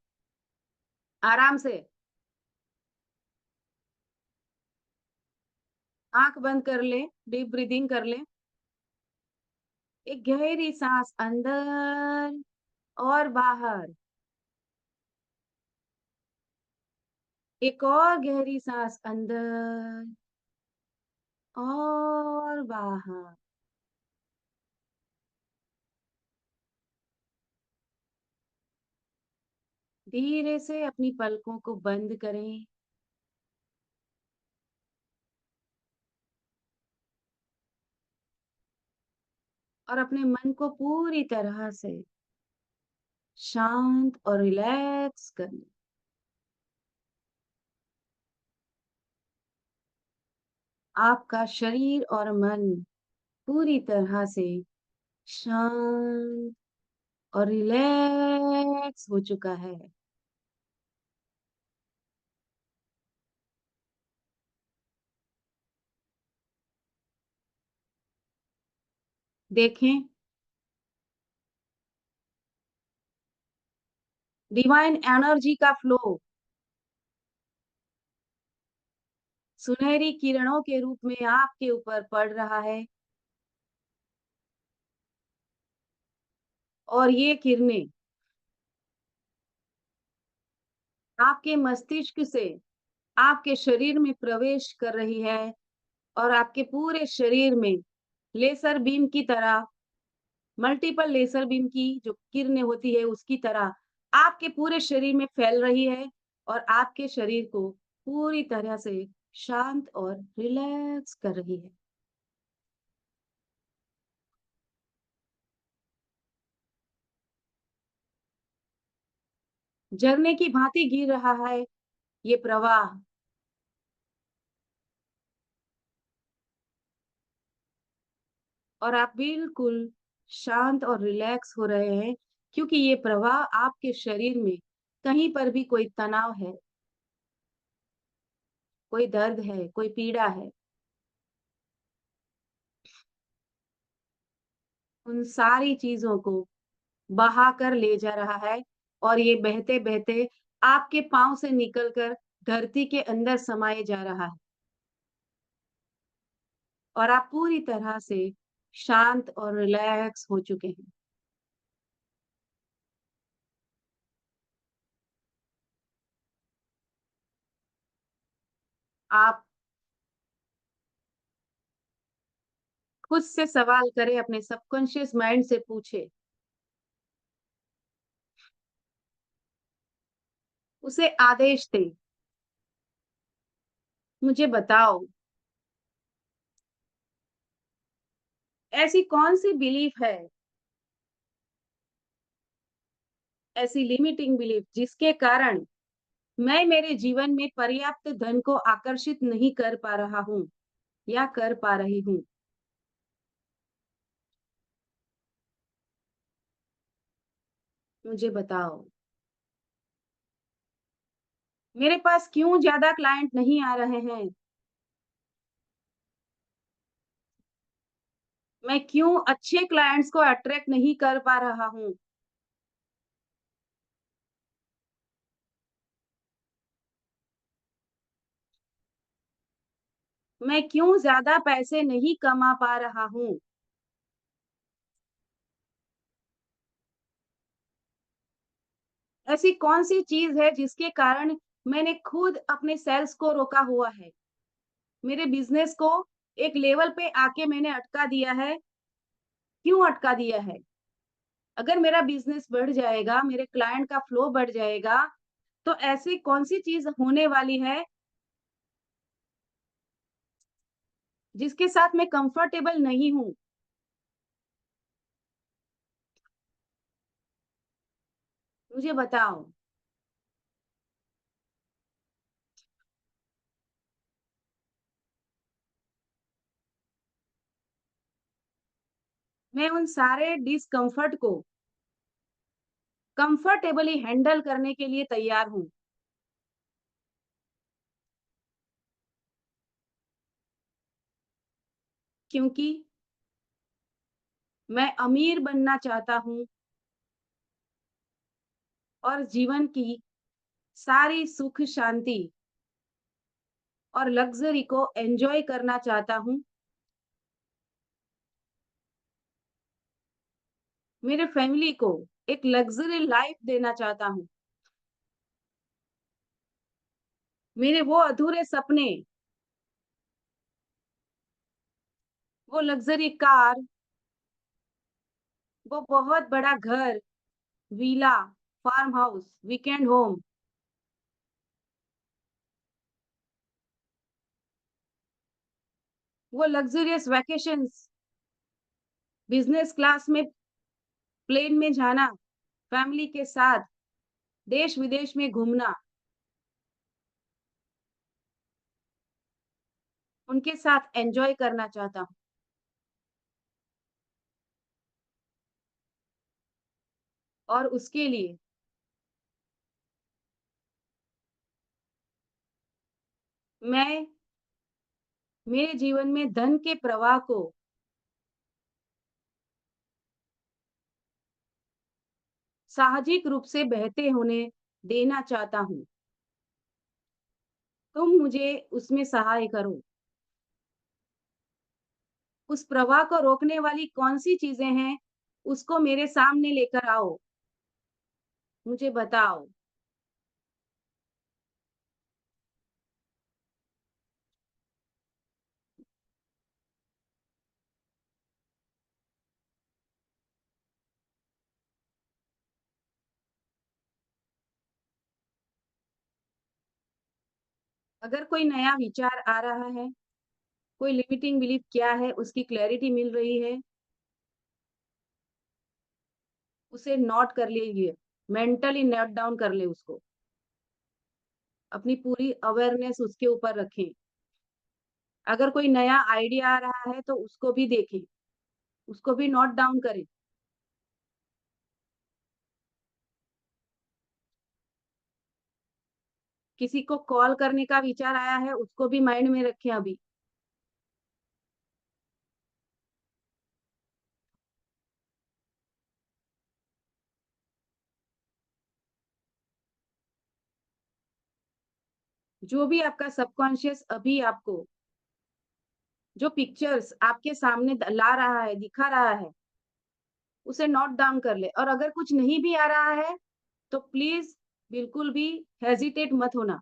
Speaker 2: आराम से आंख बंद कर ले, डीप ब्रीदिंग कर ले। एक गहरी सांस अंदर और बाहर, एक और गहरी सांस अंदर और बाहर। धीरे से अपनी पलकों को बंद करें और अपने मन को पूरी तरह से शांत और रिलैक्स करें। आपका शरीर और मन पूरी तरह से शांत और रिलैक्स हो चुका है। देखें, डिवाइन एनर्जी का फ्लो सुनहरी किरणों के रूप में आपके ऊपर पड़ रहा है, और ये किरणें आपके मस्तिष्क से आपके शरीर में प्रवेश कर रही है, और आपके पूरे शरीर में लेसर बीम की तरह, मल्टीपल लेसर बीम की जो किरणें होती है उसकी तरह आपके पूरे शरीर में फैल रही है, और आपके शरीर को पूरी तरह से शांत और रिलैक्स कर रही है। झरने की भांति गिर रहा है ये प्रवाह। और आप बिल्कुल शांत और रिलैक्स हो रहे हैं, क्योंकि ये प्रवाह आपके शरीर में कहीं पर भी कोई तनाव है, कोई दर्द है, कोई पीड़ा है, उन सारी चीज़ों को बहाकर ले जा रहा है और ये बहते-बहते आपके पाँव से निकल कर धरती के अंदर समाये जा रहा है और आप पूरी तरह से शांत और रिलैक्स हो चुके हैं। आप खुद से सवाल करें, अपने सबकॉन्शियस माइंड से पूछें, उसे आदेश दें, मुझे बताओ, ऐसी कौन-सी बिलीफ है, ऐसी लिमिटिंग बिलीफ जिसके कारण मैं मेरे जीवन में पर्याप्त धन को आकर्षित नहीं कर पा रहा हूँ या कर पा रही हूँ? मुझे बताओ। मेरे पास क्यों ज़्यादा क्लाइंट नहीं आ रहे हैं? मैं क्यों अच्छे क्लाइंट्स को अट्रैक्ट नहीं कर पा रहा हूँ? मैं क्यों ज़्यादा पैसे नहीं कमा पा रहा हूँ? ऐसी कौन-सी चीज़ है जिसके कारण मैंने खुद अपने सेल्स को रोका हुआ है? मेरे बिज़नेस को एक लेवल पे आके मैंने अटका दिया है, क्यों अटका दिया है? अगर मेरा बिज़नेस बढ़ जाएगा, मेरे क्लाइंट का फ्लो बढ़ जाएगा, तो ऐसी कौन-सी चीज़ होने वाली है, जिसके साथ मैं कंफर्टेबल नहीं हूँ? मुझे बताओ। मैं उन सारे डिस्कम्फर्ट को कंफर्टेबली हैंडल करने के लिए तैयार हूँ, क्योंकि मैं अमीर बनना चाहता हूँ और जीवन की सारी सुख शांति और लग्ज़री को एन्जॉय करना चाहता हूँ। मेरे फैमिली को एक लग्ज़री लाइफ़ देना चाहता हूँ। मेरे वो अधूरे सपने, वो लग्ज़री कार, वो बहुत बड़ा घर, villa, farm house, weekend home, वो लग्ज़रियस वैकेशंस, बिज़नेस क्लास में प्लेन में जाना, फैमिली के साथ देश-विदेश में घूमना, उनके साथ एन्जॉय करना चाहता हूँ। और उसके लिए मैं मेरे जीवन में धन के प्रवाह को साहजिक रूप से बहते होने देना चाहता हूँ। तुम मुझे उसमें सहाय करो। उस प्रवाह को रोकने वाली कौन-सी चीज़ें हैं, उसको मेरे सामने लेकर आओ। मुझे बताओ। अगर कोई नया विचार आ रहा है, कोई लिमिटिंग बिलीफ क्या है, उसकी क्लैरिटी मिल रही है, उसे नोट कर लीजिए। मेंटली नोट डाउन कर ले उसको। अपनी पूरी अवेयरनेस उसके ऊपर रखें। अगर कोई नया आइडिया आ रहा है तो उसको भी देखें, उसको भी नोट डाउन करें। किसी को कॉल करने का विचार आया है, उसको भी माइंड में रखें अभी। जो भी आपका सबकॉन्शियस अभी आपको जो पिक्चर्स आपके सामने ला रहा है, दिखा रहा है, उसे नोट डाउन कर ले। और अगर कुछ नहीं भी आ रहा है तो प्लीज बिल्कुल भी हेजिटेट मत होना।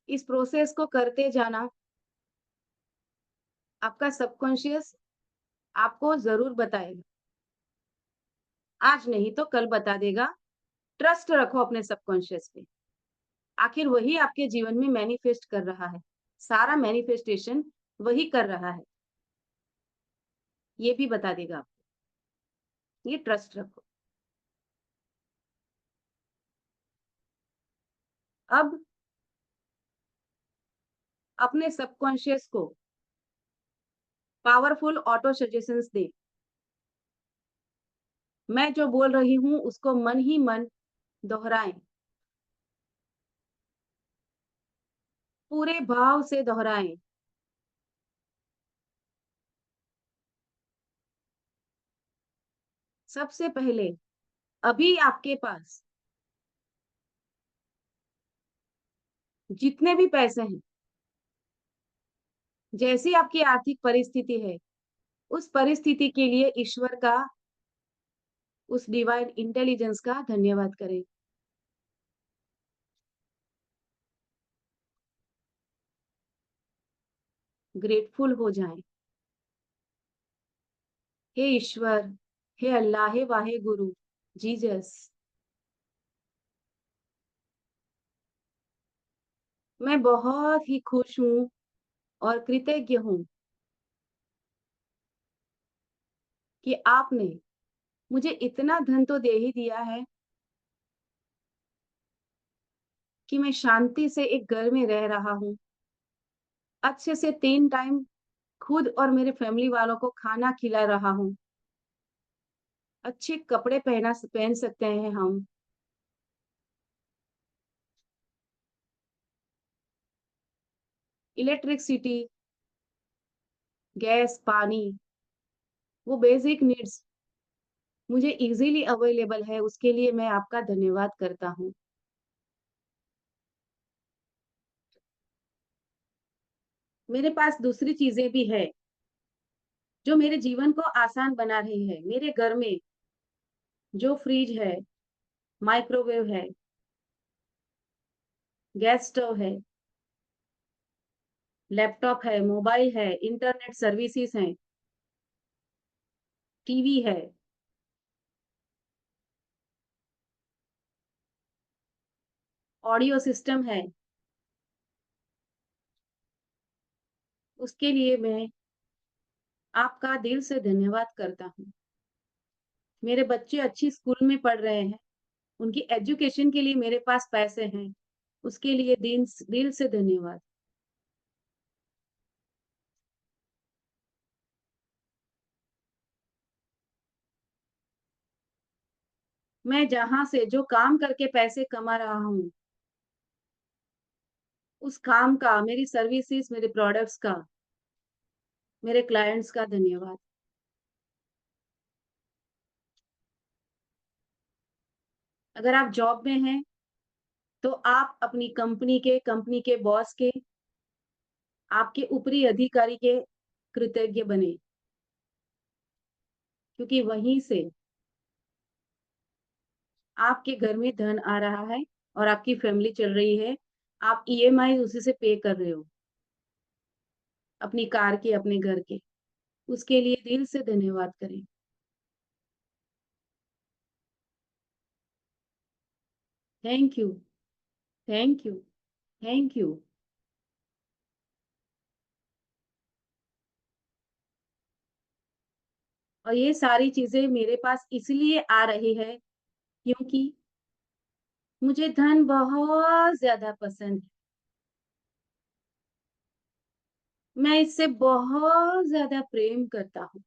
Speaker 2: इस प्रोसेस को करते जाना। आपका सबकॉन्शियस आपको जरूर बताएगा, आज नहीं तो कल बता देगा। ट्रस्ट रखो अपने सबकॉन्शियस पे। आखिर वही आपके जीवन में मैनिफेस्ट कर रहा है, सारा मैनिफेस्टेशन वही कर रहा है, ये भी बता देगा आपको। ये ट्रस्ट रखो। अब अपने सबकॉन्शियस को पावरफुल ऑटो सजेशंस दे। मैं जो बोल रही हूँ उसको मन ही मन दोहराएं, पूरे भाव से दोहराएं। सबसे पहले, अभी आपके पास जितने भी पैसे हैं, जैसी आपकी आर्थिक परिस्थिति है, उस परिस्थिति के लिए ईश्वर का, उस डिवाइन इंटेलिजेंस का धन्यवाद करें। ग्रेटफुल हो जाएं। हे ईश्वर, हे अल्लाह, हे वाहे गुरु, जीसस, मैं बहुत ही खुश हूँ और कृतज्ञ हूँ कि आपने मुझे इतना धन तो दे ही दिया है कि मैं शांति से एक घर में रह रहा हूँ। अच्छे से 3 टाइम खुद और मेरे फैमिली वालों को खाना खिला रहा हूँ। अच्छे कपड़े पहन सकते हैं हम। इलेक्ट्रिसिटी, गैस, पानी, वो बेसिक नीड्स मुझे इजीली अवेलेबल है, उसके लिए मैं आपका धन्यवाद करता हूँ। मेरे पास दूसरी चीजें भी है जो मेरे जीवन को आसान बना रही है। मेरे घर में जो फ्रिज है, माइक्रोवेव है, गैस स्टोव है, लैपटॉप है, मोबाइल है, इंटरनेट सर्विसेज हैं, टीवी है, ऑडियो सिस्टम है, उसके लिए मैं आपका दिल से धन्यवाद करता हूँ। मेरे बच्चे अच्छी स्कूल में पढ़ रहे हैं, उनकी एजुकेशन के लिए मेरे पास पैसे हैं, उसके लिए दिल से धन्यवाद। मैं जहाँ से जो काम करके पैसे कमा रहा हूँ, उस काम का, मेरी सर्विसेज, मेरे प्रोडक्ट्स का, मेरे क्लाइंट्स का धन्यवाद। अगर आप जॉब में हैं तो आप अपनी कंपनी के बॉस के, आपके ऊपरी अधिकारी के कृतज्ञ बने, क्योंकि वहीं से आपके घर में धन आ रहा है और आपकी फैमिली चल रही है। आप ईएमआई उसी से पे कर रहे हो, अपनी कार के, अपने घर के। उसके लिए दिल से धन्यवाद करें। Thank you, thank you, thank you. और ये सारी चीजें मेरे पास इसलिए आ रही है क्योंकि मुझे धन बहुत ज़्यादा पसंद है। मैं इससे बहुत ज़्यादा प्रेम करता हूँ।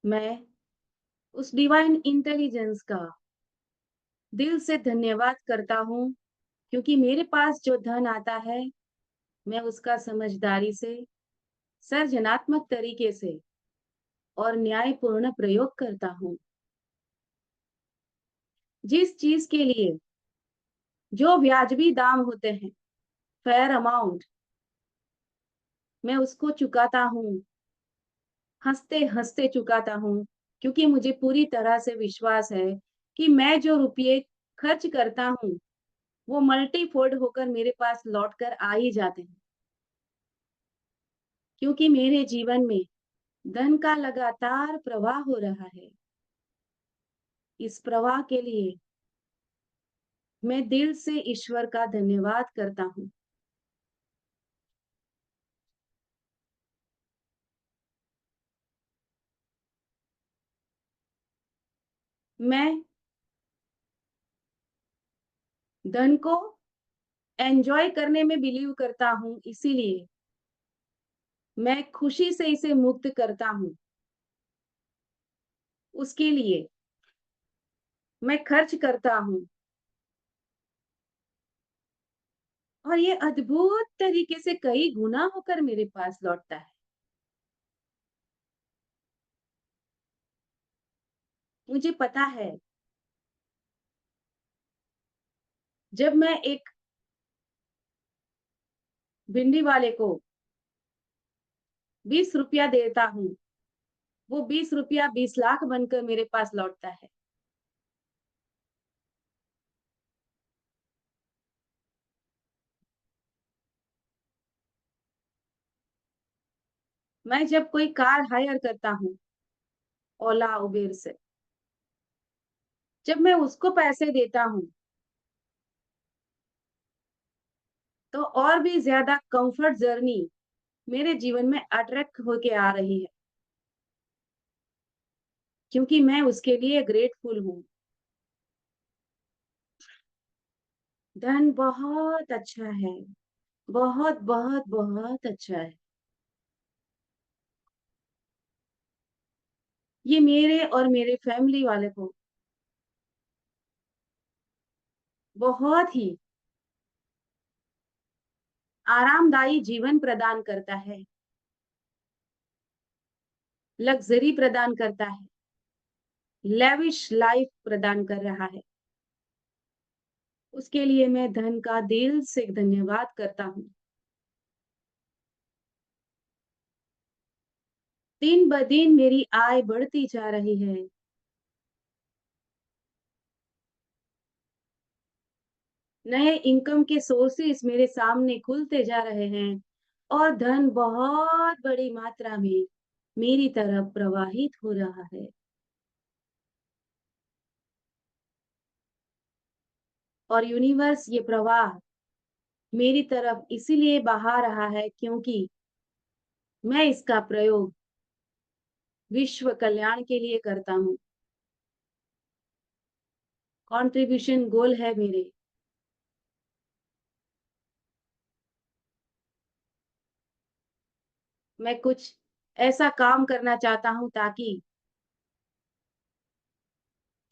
Speaker 2: मैं उस डिवाइन इंटेलिजेंस का दिल से धन्यवाद करता हूँ, क्योंकि मेरे पास जो धन आता है, मैं उसका समझदारी से, सृजनात्मक तरीके से और न्यायपूर्ण प्रयोग करता हूँ। जिस चीज़ के लिए जो वाजिबी दाम होते हैं, फेयर अमाउंट, मैं उसको चुकाता हूँ, हँसते-हँसते चुकाता हूँ, क्योंकि मुझे पूरी तरह से विश्वास है कि मैं जो रुपये खर्च करता हूँ, वो मल्टीफ़ोल्ड होकर मेरे पास लौट कर आ ही जाते हैं। क्योंकि मेरे जीवन में धन का लगातार प्रवाह हो रहा है। इस प्रवाह के लिए मैं दिल से ईश्वर का धन्यवाद करता हूँ। मैं धन को एन्जॉय करने में बिलीव करता हूँ, इसीलिए मैं खुशी से इसे मुक्त करता हूँ। उसके लिए मैं खर्च करता हूँ और ये अद्भुत तरीके से कई गुना होकर मेरे पास लौटता है। मुझे पता है, जब मैं एक भिंडी वाले को ₹20 देता हूँ, वो ₹20 20 लाख बनकर मेरे पास लौटता है। मैं जब कोई कार हायर करता हूँ, ओला, उबेर से, जब मैं उसको पैसे देता हूँ, तो और भी ज़्यादा कम्फर्ट जर्नी मेरे जीवन में अट्रैक्ट होके आ रही है, क्योंकि मैं उसके लिए ग्रेटफुल हूँ। धन बहुत अच्छा है, बहुत, बहुत, बहुत अच्छा है। ये मेरे और मेरे फैमिली वाले को बहुत ही आरामदायी जीवन प्रदान करता है, लग्ज़री प्रदान करता है, लेविश लाइफ़ प्रदान कर रहा है। उसके लिए मैं धन का दिल से धन्यवाद करता हूँ। दिन-ब-दिन मेरी आय बढ़ती जा रही है। नए इनकम के सोर्सेस मेरे सामने खुलते जा रहे हैं और धन बहुत बड़ी मात्रा में मेरी तरफ प्रवाहित हो रहा है। और यूनिवर्स ये प्रवाह मेरी तरफ इसीलिए बहा रहा है, क्योंकि मैं इसका प्रयोग विश्व कल्याण के लिए करता हूँ। कंट्रीब्यूशन गोल है मेरे। मैं कुछ ऐसा काम करना चाहता हूँ ताकि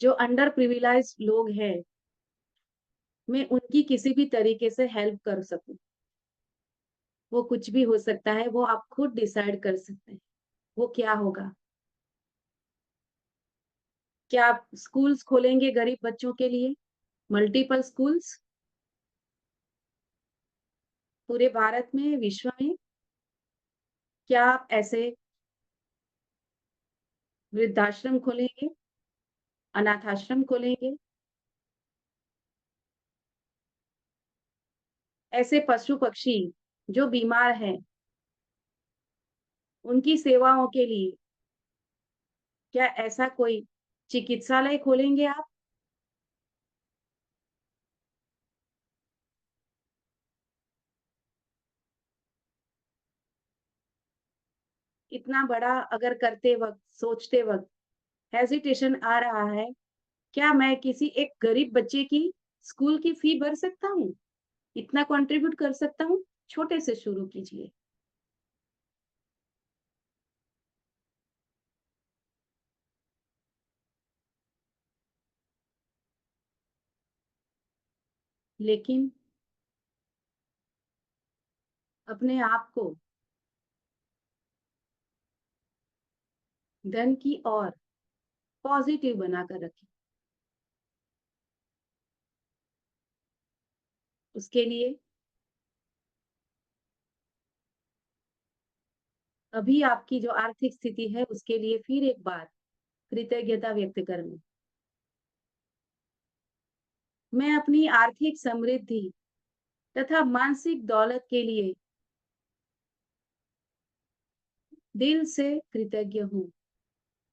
Speaker 2: जो अंडर प्रिविलेज्ड लोग हैं, मैं उनकी किसी भी तरीके से हेल्प कर सकूँ। वो कुछ भी हो सकता है, वो आप खुद डिसाइड कर सकते हैं, वो क्या होगा। क्या आप स्कूल्स खोलेंगे गरीब बच्चों के लिए? मल्टीपल स्कूल्स पूरे भारत में, विश्व में? क्या आप ऐसे वृद्धाश्रम खोलेंगे, अनाथ आश्रम खोलेंगे? ऐसे पशु-पक्षी जो बीमार हैं, उनकी सेवाओं के लिए क्या ऐसा कोई चिकित्सालय खोलेंगे आप? इतना बड़ा अगर करते वक़्त, सोचते वक़्त हेजिटेशन आ रहा है, क्या मैं किसी एक गरीब बच्चे की स्कूल की फ़ी भर सकता हूँ? इतना कंट्रीब्यूट कर सकता हूँ? छोटे से शुरू कीजिए। लेकिन अपने आप को धन की ओर पॉज़िटिव बनाकर रखें। उसके लिए अभी आपकी जो आर्थिक स्थिति है, उसके लिए फिर एक बार कृतज्ञता व्यक्त करूँ। मैं अपनी आर्थिक समृद्धि तथा मानसिक दौलत के लिए दिल से कृतज्ञ हूँ।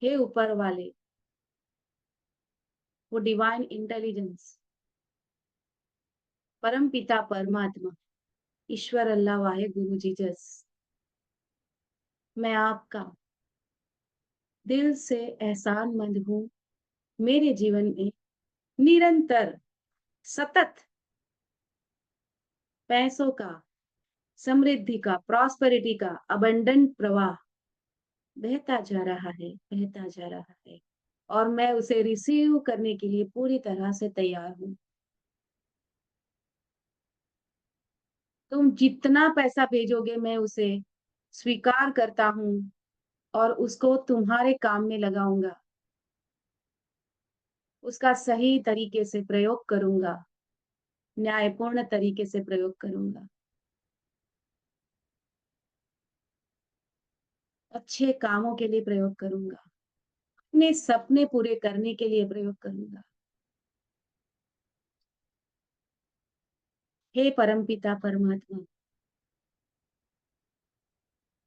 Speaker 2: हे ऊपर वाले, वो डिवाइन इंटेलिजेंस, परम पिता परमात्मा, ईश्वर अल्लाह वाहे गुरु जीसस, मैं आपका दिल से एहसानमंद हूँ। मेरे जीवन में निरंतर, सतत पैसों का, समृद्धि का, प्रॉस्पेरिटी का अबंडेंट प्रवाह बहता जा रहा है, बहता जा रहा है और मैं उसे रिसीव करने के लिए पूरी तरह से तैयार हूँ। तुम जितना पैसा भेजोगे मैं उसे स्वीकार करता हूँ और उसको तुम्हारे काम में लगाऊंगा। उसका सही तरीके से प्रयोग करूंगा, न्यायपूर्ण तरीके से प्रयोग करूंगा, अच्छे कामों के लिए प्रयोग करूंगा, अपने सपने पूरे करने के लिए प्रयोग करूंगा। हे परमपिता परमात्मा,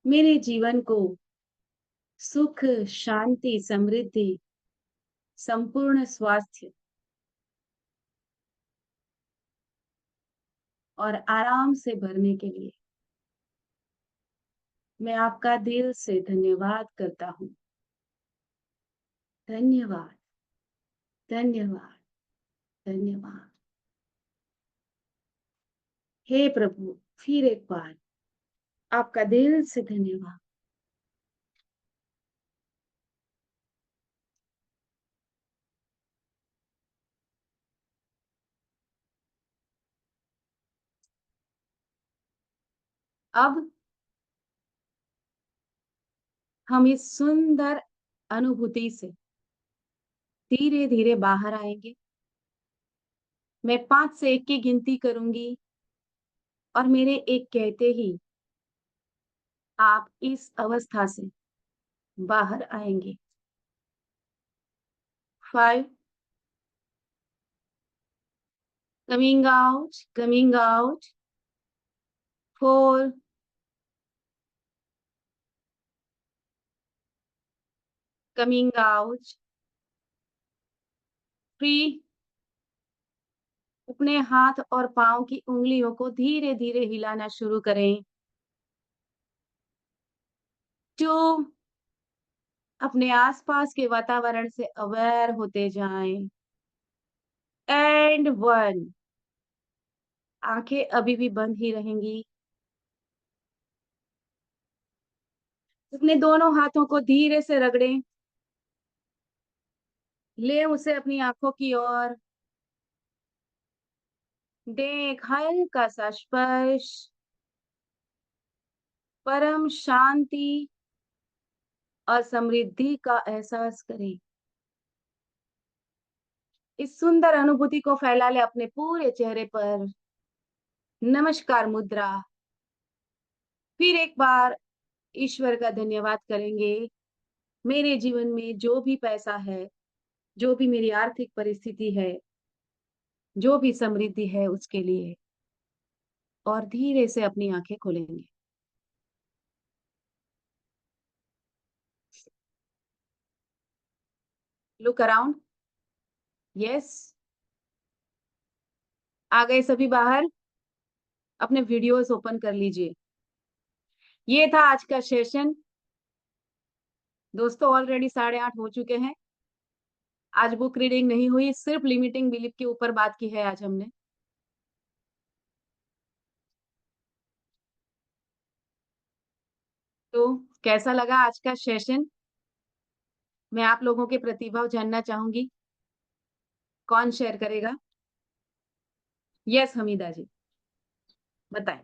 Speaker 2: मेरे जीवन को सुख, शांति, समृद्धि, संपूर्ण स्वास्थ्य और आराम से भरने के लिए मैं आपका दिल से धन्यवाद करता हूँ। धन्यवाद, धन्यवाद, धन्यवाद। हे प्रभु, फिर एक बार आपका दिल से धन्यवाद। अब हम इस सुंदर अनुभूति से धीरे धीरे बाहर आएंगे। मैं 5 से 1 की गिनती करूंगी और मेरे एक कहते ही आप इस अवस्था से बाहर आएंगे। 5, coming out, coming out, 4, coming out, 3। अपने हाथ और पाँव की उंगलियों को धीरे धीरे हिलाना शुरू करें। 2, अपने आसपास के वातावरण से अवेयर होते जाएं। एंड 1, आंखें अभी भी बंद ही रहेंगी। अपने दोनों हाथों को धीरे से रगड़ें। ले उसे अपनी आंखों की ओर, दें एक हल्का सा स्पर्श। परम शांति और समृद्धि का एहसास करें। इस सुंदर अनुभूति को फैला ले अपने पूरे चेहरे पर। नमस्कार मुद्रा। फिर एक बार ईश्वर का धन्यवाद करेंगे। मेरे जीवन में जो भी पैसा है, जो भी मेरी आर्थिक परिस्थिति है, जो भी समृद्धि है उसके लिए, और धीरे से अपनी आंखें खोलेंगे। Look around. यस, आ गए सभी बाहर। अपने वीडियोस ओपन कर लीजिए। ये था आज का सेशन। दोस्तों ऑलरेडी 8:30 हो चुके हैं। आज बुक रीडिंग नहीं हुई, सिर्फ लिमिटिंग बिलीफ के ऊपर बात की है आज हमने। तो कैसा लगा आज का सेशन? मैं आप लोगों के प्रतिभाव जानना चाहूंगी। कौन शेयर करेगा? यस हमीदा जी, बताएं।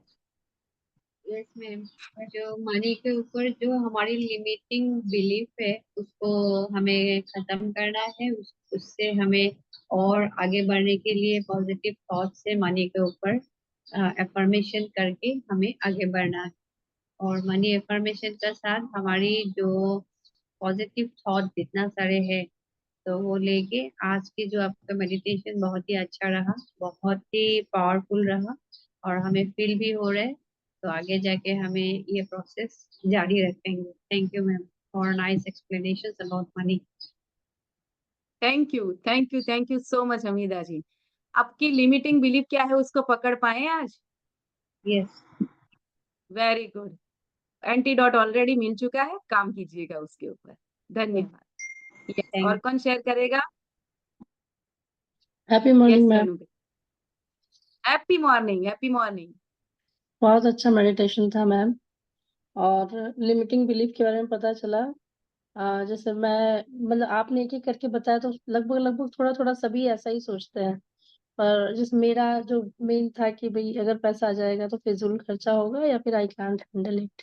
Speaker 1: Yes ma'am. जो मनी के ऊपर जो हमारी लिमिटिंग बिलीफ है उसको हमें खत्म करना है। उससे हमें और आगे बढ़ने के लिए पॉजिटिव थॉट से मनी के ऊपर एफर्मेशन करके हमें आगे बढ़ना है। और मनी एफर्मेशन का साथ हमारी जो पॉजिटिव थॉट जितना सारे हैं तो वो लेके आज की जो आपका मेडिटेशन बहुत ही अच्छा रहा, बहुत ही पावरफुल रहा और हमें फील भी हो रहा है। तो आगे जाके हमें ये प्रोसेस जारी रखेंगे। Thank you ma'am for nice explanation about money.
Speaker 2: Thank you, thank you, thank you so much Hamida ji. आपकी लिमिटिंग बिलीफ क्या है उसको पकड़ पाए आज?
Speaker 1: Yes.
Speaker 2: Very good. Antidote already मिल चुका है, काम कीजिएगा उसके ऊपर। धन्यवाद। यस, और
Speaker 1: थैंक
Speaker 2: कौन शेयर करेगा?
Speaker 3: Happy
Speaker 2: yes
Speaker 3: morning ma'am.
Speaker 2: Renu. Happy morning, happy morning.
Speaker 3: बहुत अच्छा मेडिटेशन था मैम। और लिमिटिंग बिलीफ के बारे में पता चला। जैसे मैं मतलब आपने एक एक करके बताया तो लगभग लगभग थोड़ा थोड़ा सभी ऐसा ही सोचते हैं। पर जिस मेरा जो मेन था कि भाई अगर पैसा आ जाएगा तो फिजूल खर्चा होगा या फिर आई कांट हैंडल इट।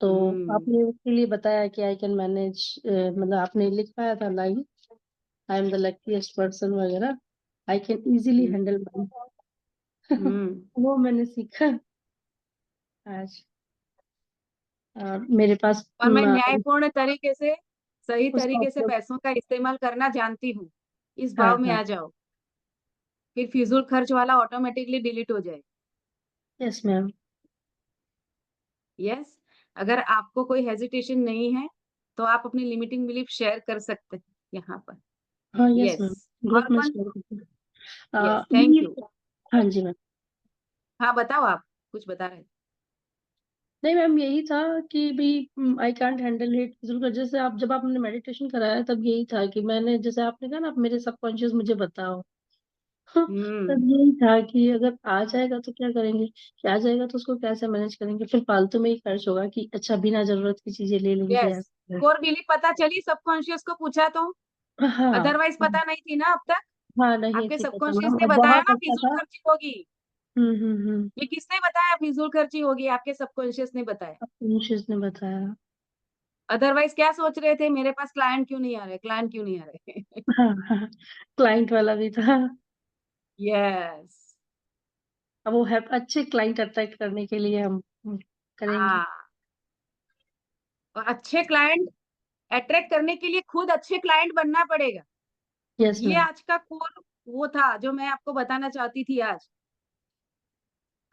Speaker 3: तो
Speaker 2: हम्म।
Speaker 3: आपने उसके लिए बताया कि आई कैन मैनेज, मतलब आपने लिखवाया था line, I am the luckiest person वगैरह, I can easily
Speaker 2: hmm.
Speaker 3: Handle money.
Speaker 2: Hmm.
Speaker 3: वो मैंने सीखा आज। मेरे पास
Speaker 2: और मैं न्यायपूर्ण तरीके से, सही
Speaker 3: उसका
Speaker 2: तरीके से
Speaker 3: उपयोग।
Speaker 2: पैसों का इस्तेमाल करना जानती हूँ। इस
Speaker 3: हाँ
Speaker 2: भाव में
Speaker 3: हाँ।
Speaker 2: आ जाओ, फिर फिजूल खर्च वाला ऑटोमेटिकली डिलीट हो जाए।
Speaker 3: Yes ma'am.
Speaker 2: यस। अगर आपको कोई हेजिटेशन नहीं है तो आप अपनी लिमिटिंग बिलीफ शेयर कर सकते हैं यहाँ पर।
Speaker 3: हाँ यस
Speaker 2: यस।
Speaker 3: मैम। ग्रुप
Speaker 2: और
Speaker 3: में
Speaker 2: कौन?
Speaker 3: शेयर करते हैं।
Speaker 2: Yes, thank you.
Speaker 3: मेरी। हाँ जी मैम।
Speaker 2: हाँ बताओ, आप कुछ बता रहे थे।
Speaker 3: नहीं मैम, यही था कि भाई आई कांट हैंडल इट फिजूल का। जैसे आप जब आपने मेडिटेशन कराया तब यही था कि मैंने, जैसे आपने कहा ना, आप मेरे सबकॉन्शियस मुझे बताओ। हाँ,
Speaker 2: हम्म।
Speaker 3: तब यही था कि अगर आ जाएगा तो क्या करेंगे, कि आ जाएगा तो उसको कैसे मैनेज करेंगे, फिर फालतू में ही खर्च होगा कि अच्छा बिना जरूरत की चीजें ले लेंगे
Speaker 2: यस।
Speaker 3: ऐसे।
Speaker 2: कोर बिलीफ पता चली सबकॉन्शियस को पूछा तो?
Speaker 3: हाँ
Speaker 2: अदरवाइज पता नहीं थी ना अब तक।
Speaker 3: हाँ, नहीं
Speaker 2: आपके
Speaker 3: थी पता
Speaker 2: सबकॉन्शियस
Speaker 3: मैम,
Speaker 2: ने
Speaker 3: अब
Speaker 2: बताया
Speaker 3: बहुत
Speaker 2: ना
Speaker 3: अच्छा
Speaker 2: फिजूल
Speaker 3: था।
Speaker 2: खर्ची होगी।
Speaker 3: हम्म।
Speaker 2: ये किसने बताया फिजूल खर्ची होगी? आपके सबकॉन्शियस ने बताया।
Speaker 3: निशिस ने बताया।
Speaker 2: अदरवाइज क्या सोच रहे थे, मेरे पास क्लाइंट क्यों नहीं आ रहे, क्लाइंट क्यों नहीं आ रहे?
Speaker 3: हाँ हाँ, क्लाइंट वाला भी था।
Speaker 2: यस।
Speaker 3: अब वो है अच्छे क्लाइंट अट्रैक्ट करने के लिए हम करेंगे।
Speaker 2: हाँ। और अच्छे क्लाइंट अट्रैक्ट करने के लिए खुद अच्छे क्लाइंट बनना पड़ेगा।
Speaker 3: यस
Speaker 2: ये
Speaker 3: मैम।
Speaker 2: आज का कोर वो था जो मैं आपको बताना चाहती थी आज।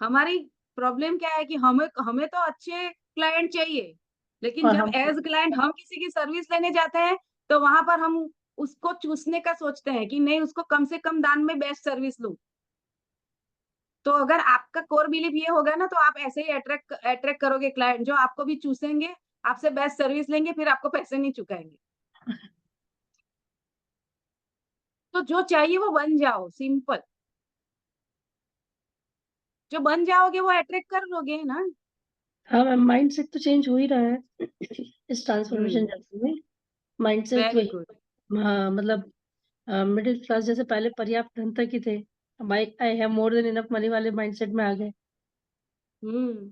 Speaker 2: हमारी प्रॉब्लम क्या है कि हमें हमें तो अच्छे क्लाइंट चाहिए, लेकिन
Speaker 3: और
Speaker 2: जब
Speaker 3: हम
Speaker 2: एज क्लाइंट हम किसी की सर्विस लेने जाते हैं तो वहां पर हम उसको चूसने का सोचते हैं कि नहीं, उसको कम से कम दाम में बेस्ट सर्विस लूं। तो अगर आपका कोर बिलीफ ये होगा ना तो आप ऐसे ही अट्रैक्ट अट्रैक्ट करोगे क्लाइंट जो आपको भी चूसेंगे, आपसे बेस्ट सर्विस लेंगे, फिर आपको पैसे नहीं चुकाएंगे। तो जो चाहिए वो बन जाओ, सिंपल। जो बन जाओगे वो अट्रैक्ट कर लोगे ना।
Speaker 3: हाँ मैम, माइंड सेट तो चेंज हो ही रहा है इस ट्रांसफॉर्मेशन
Speaker 2: हम्म।
Speaker 3: जर्नी में। माइंड सेट
Speaker 2: वेरी
Speaker 3: वही।
Speaker 2: गुड।
Speaker 3: हाँ मतलब मिडिल क्लास जैसे पहले पर्याप्त धन तक ही थे, अब I I have more than enough money वाले माइंडसेट में आ गए।
Speaker 2: हम्म।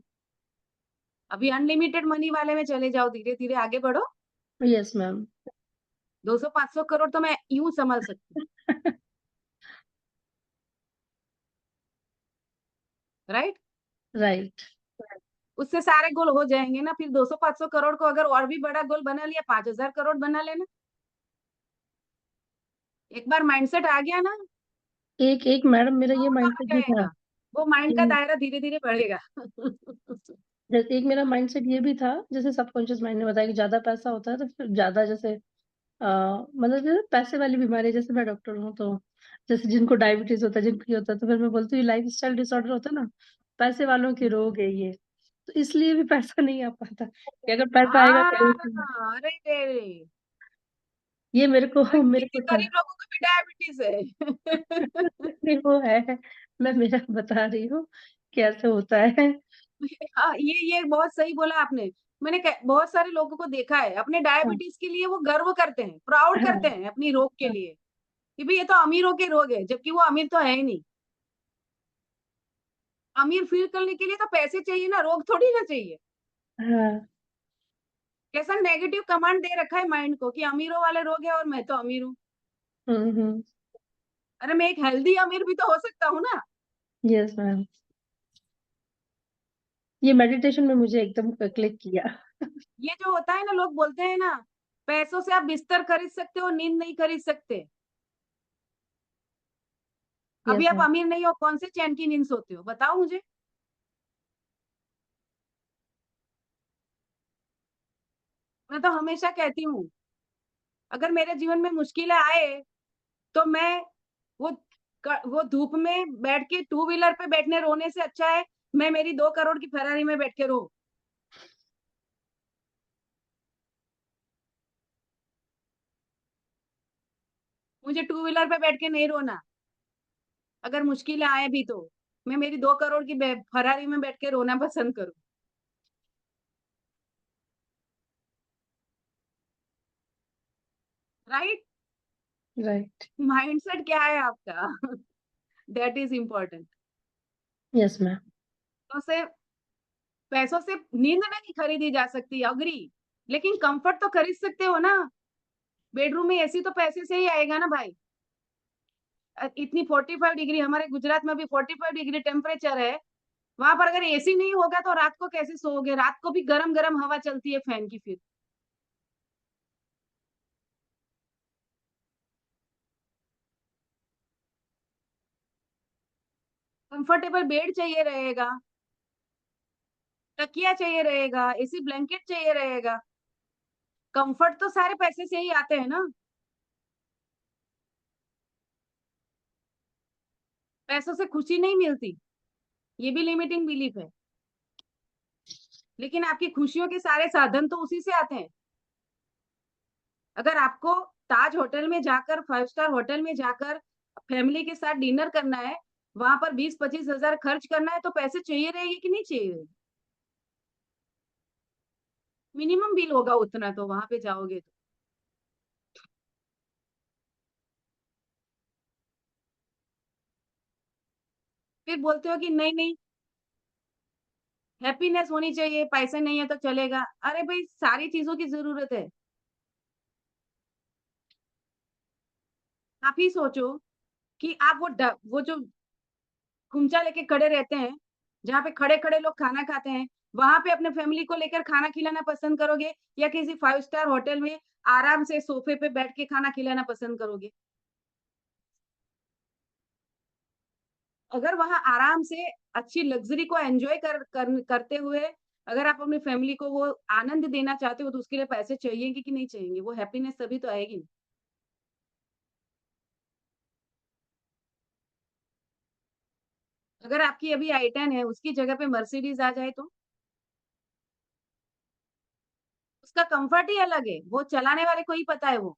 Speaker 2: अभी अनलिमिटेड मनी वाले में चले जाओ, धीरे धीरे आगे बढ़ो।
Speaker 3: Yes ma'am.
Speaker 2: 200-500 करोड़ तो मैं यूं संभाल सकती हूँ। राइट।
Speaker 3: राइट।
Speaker 2: उससे सारे गोल हो जाएंगे ना, फिर 200-500 करोड़ को अगर और भी बड़ा गोल बना लिया, 5,000 करोड़ बना लेना। एक बार माइंडसेट आ गया ना
Speaker 3: एक एक मैडम, मेरा
Speaker 2: तो
Speaker 3: ये
Speaker 2: वो तो आ
Speaker 3: माइंडसेट भी था
Speaker 2: जाएगा। वो माइंड का
Speaker 3: कि
Speaker 2: दायरा धीरे धीरे बढ़ेगा।
Speaker 3: जैसे एक मेरा माइंडसेट ये भी था, जैसे सबकॉन्शियस माइंड ने बताया कि ज्यादा पैसा होता है तो फिर ज्यादा, जैसे मतलब जैसे पैसे वाली बीमारी, जैसे मैं डॉक्टर हूँ तो जैसे जिनको डायबिटीज होता है, जिनको ये होता है, तो फिर मैं बोलती हूँ लाइफ स्टाइल डिसऑर्डर होता है ना, पैसे वालों के रोग है ये। तो इसलिए भी पैसा नहीं आ पाता कि अगर पैसा आएगा तो
Speaker 2: अरे रे,
Speaker 3: ये मेरे को मेरे
Speaker 2: कितने
Speaker 3: को था।
Speaker 2: गरीब लोगों को भी डायबिटीज है।
Speaker 3: नहीं, वो है, मैं मेरा बता रही हूँ कैसे होता है।
Speaker 2: हाँ, ये बहुत सही बोला आपने। मैंने बहुत सारे लोगों को देखा है, अपने
Speaker 3: हाँ,
Speaker 2: डायबिटीज के लिए वो गर्व करते हैं, प्राउड करते
Speaker 3: हाँ,
Speaker 2: हैं अपनी रोग के
Speaker 3: हाँ,
Speaker 2: लिए कि भाई ये तो अमीरों के रोग है, जबकि वो अमीर तो है ही नहीं। अमीर फील करने के लिए तो पैसे चाहिए ना, रोग थोड़ी ना चाहिए।
Speaker 3: हाँ,
Speaker 2: कैसा नेगेटिव कमांड दे रखा है माइंड को कि अमीरों वाले रोग है और मैं तो अमीर हूँ।
Speaker 3: हम्म।
Speaker 2: अरे मैं एक हेल्दी अमीर भी तो हो सकता हूँ ना।
Speaker 3: यस मैम, ये मेडिटेशन में मुझे एकदम क्लिक किया।
Speaker 2: ये जो होता है ना, लोग बोलते हैं ना, पैसों से आप बिस्तर खरीद सकते हो, नींद नहीं खरीद सकते। अभी
Speaker 3: यस
Speaker 2: आप
Speaker 3: मैम।
Speaker 2: अमीर नहीं हो, कौन से चैन की नींद सोते हो बताओ मुझे। मैं तो हमेशा कहती हूँ, अगर मेरे जीवन में मुश्किलें आए तो मैं वो वो धूप में बैठ के टू व्हीलर पे बैठने रोने से अच्छा है मैं मेरी 2 करोड़ की फरारी में बैठ के रो। मुझे टू व्हीलर पे बैठ के नहीं रोना। अगर मुश्किलें आए भी तो मैं मेरी 2 करोड़ की फरारी में बैठ के रोना पसंद करूं। राइट।
Speaker 3: राइट।
Speaker 2: माइंडसेट क्या है आपका? That is important.
Speaker 3: Yes ma'am.
Speaker 2: तो से पैसों से नींद नहीं खरीदी जा सकती, अग्री, लेकिन कंफर्ट तो खरीद सकते हो ना। बेडरूम में एसी तो पैसे से ही आएगा ना भाई। इतनी 45 डिग्री, हमारे गुजरात में भी 45 डिग्री टेम्परेचर है। वहां पर अगर एसी नहीं होगा तो रात को कैसे सोओगे? रात को भी गरम गरम हवा चलती है फैन की। फिर कंफर्टेबल बेड चाहिए रहेगा, तकिया चाहिए रहेगा, एसी ब्लैंकेट चाहिए रहेगा। कंफर्ट तो सारे पैसे से ही आते हैं ना। पैसों से खुशी नहीं मिलती, ये भी लिमिटिंग बिलीफ है। लेकिन आपकी खुशियों के सारे साधन तो उसी से आते हैं। अगर आपको ताज होटल में जाकर, 5 स्टार होटल में जाकर फैमिली के साथ डिनर करना है, वहां पर 20-25 हजार खर्च करना है, तो पैसे चाहिए रहेगी कि नहीं चाहिए? मिनिमम बिल होगा उतना तो वहां पे जाओगे तो। फिर बोलते हो कि नहीं नहीं, हैप्पीनेस होनी चाहिए, पैसे नहीं है तो चलेगा। अरे भाई, सारी चीजों की जरूरत है। आप ही सोचो कि आप वो जो खुमचा लेके खड़े रहते हैं, जहाँ पे खड़े खड़े लोग खाना खाते हैं, वहां पे अपने फैमिली को लेकर खाना खिलाना पसंद करोगे, या किसी 5 स्टार होटल में आराम से सोफे पे बैठ के खाना खिलाना पसंद करोगे? अगर वहां आराम से अच्छी लग्जरी को एंजॉय करते हुए अगर आप अपनी फैमिली को वो आनंद देना चाहते हो, तो उसके लिए पैसे चाहिए कि नहीं चाहिए? वो हैप्पीनेस तभी तो आएगी। अगर आपकी अभी i10 है, उसकी जगह पे मर्सिडीज आ जाए तो उसका कंफर्ट ही अलग है, वो चलाने वाले को ही पता है वो।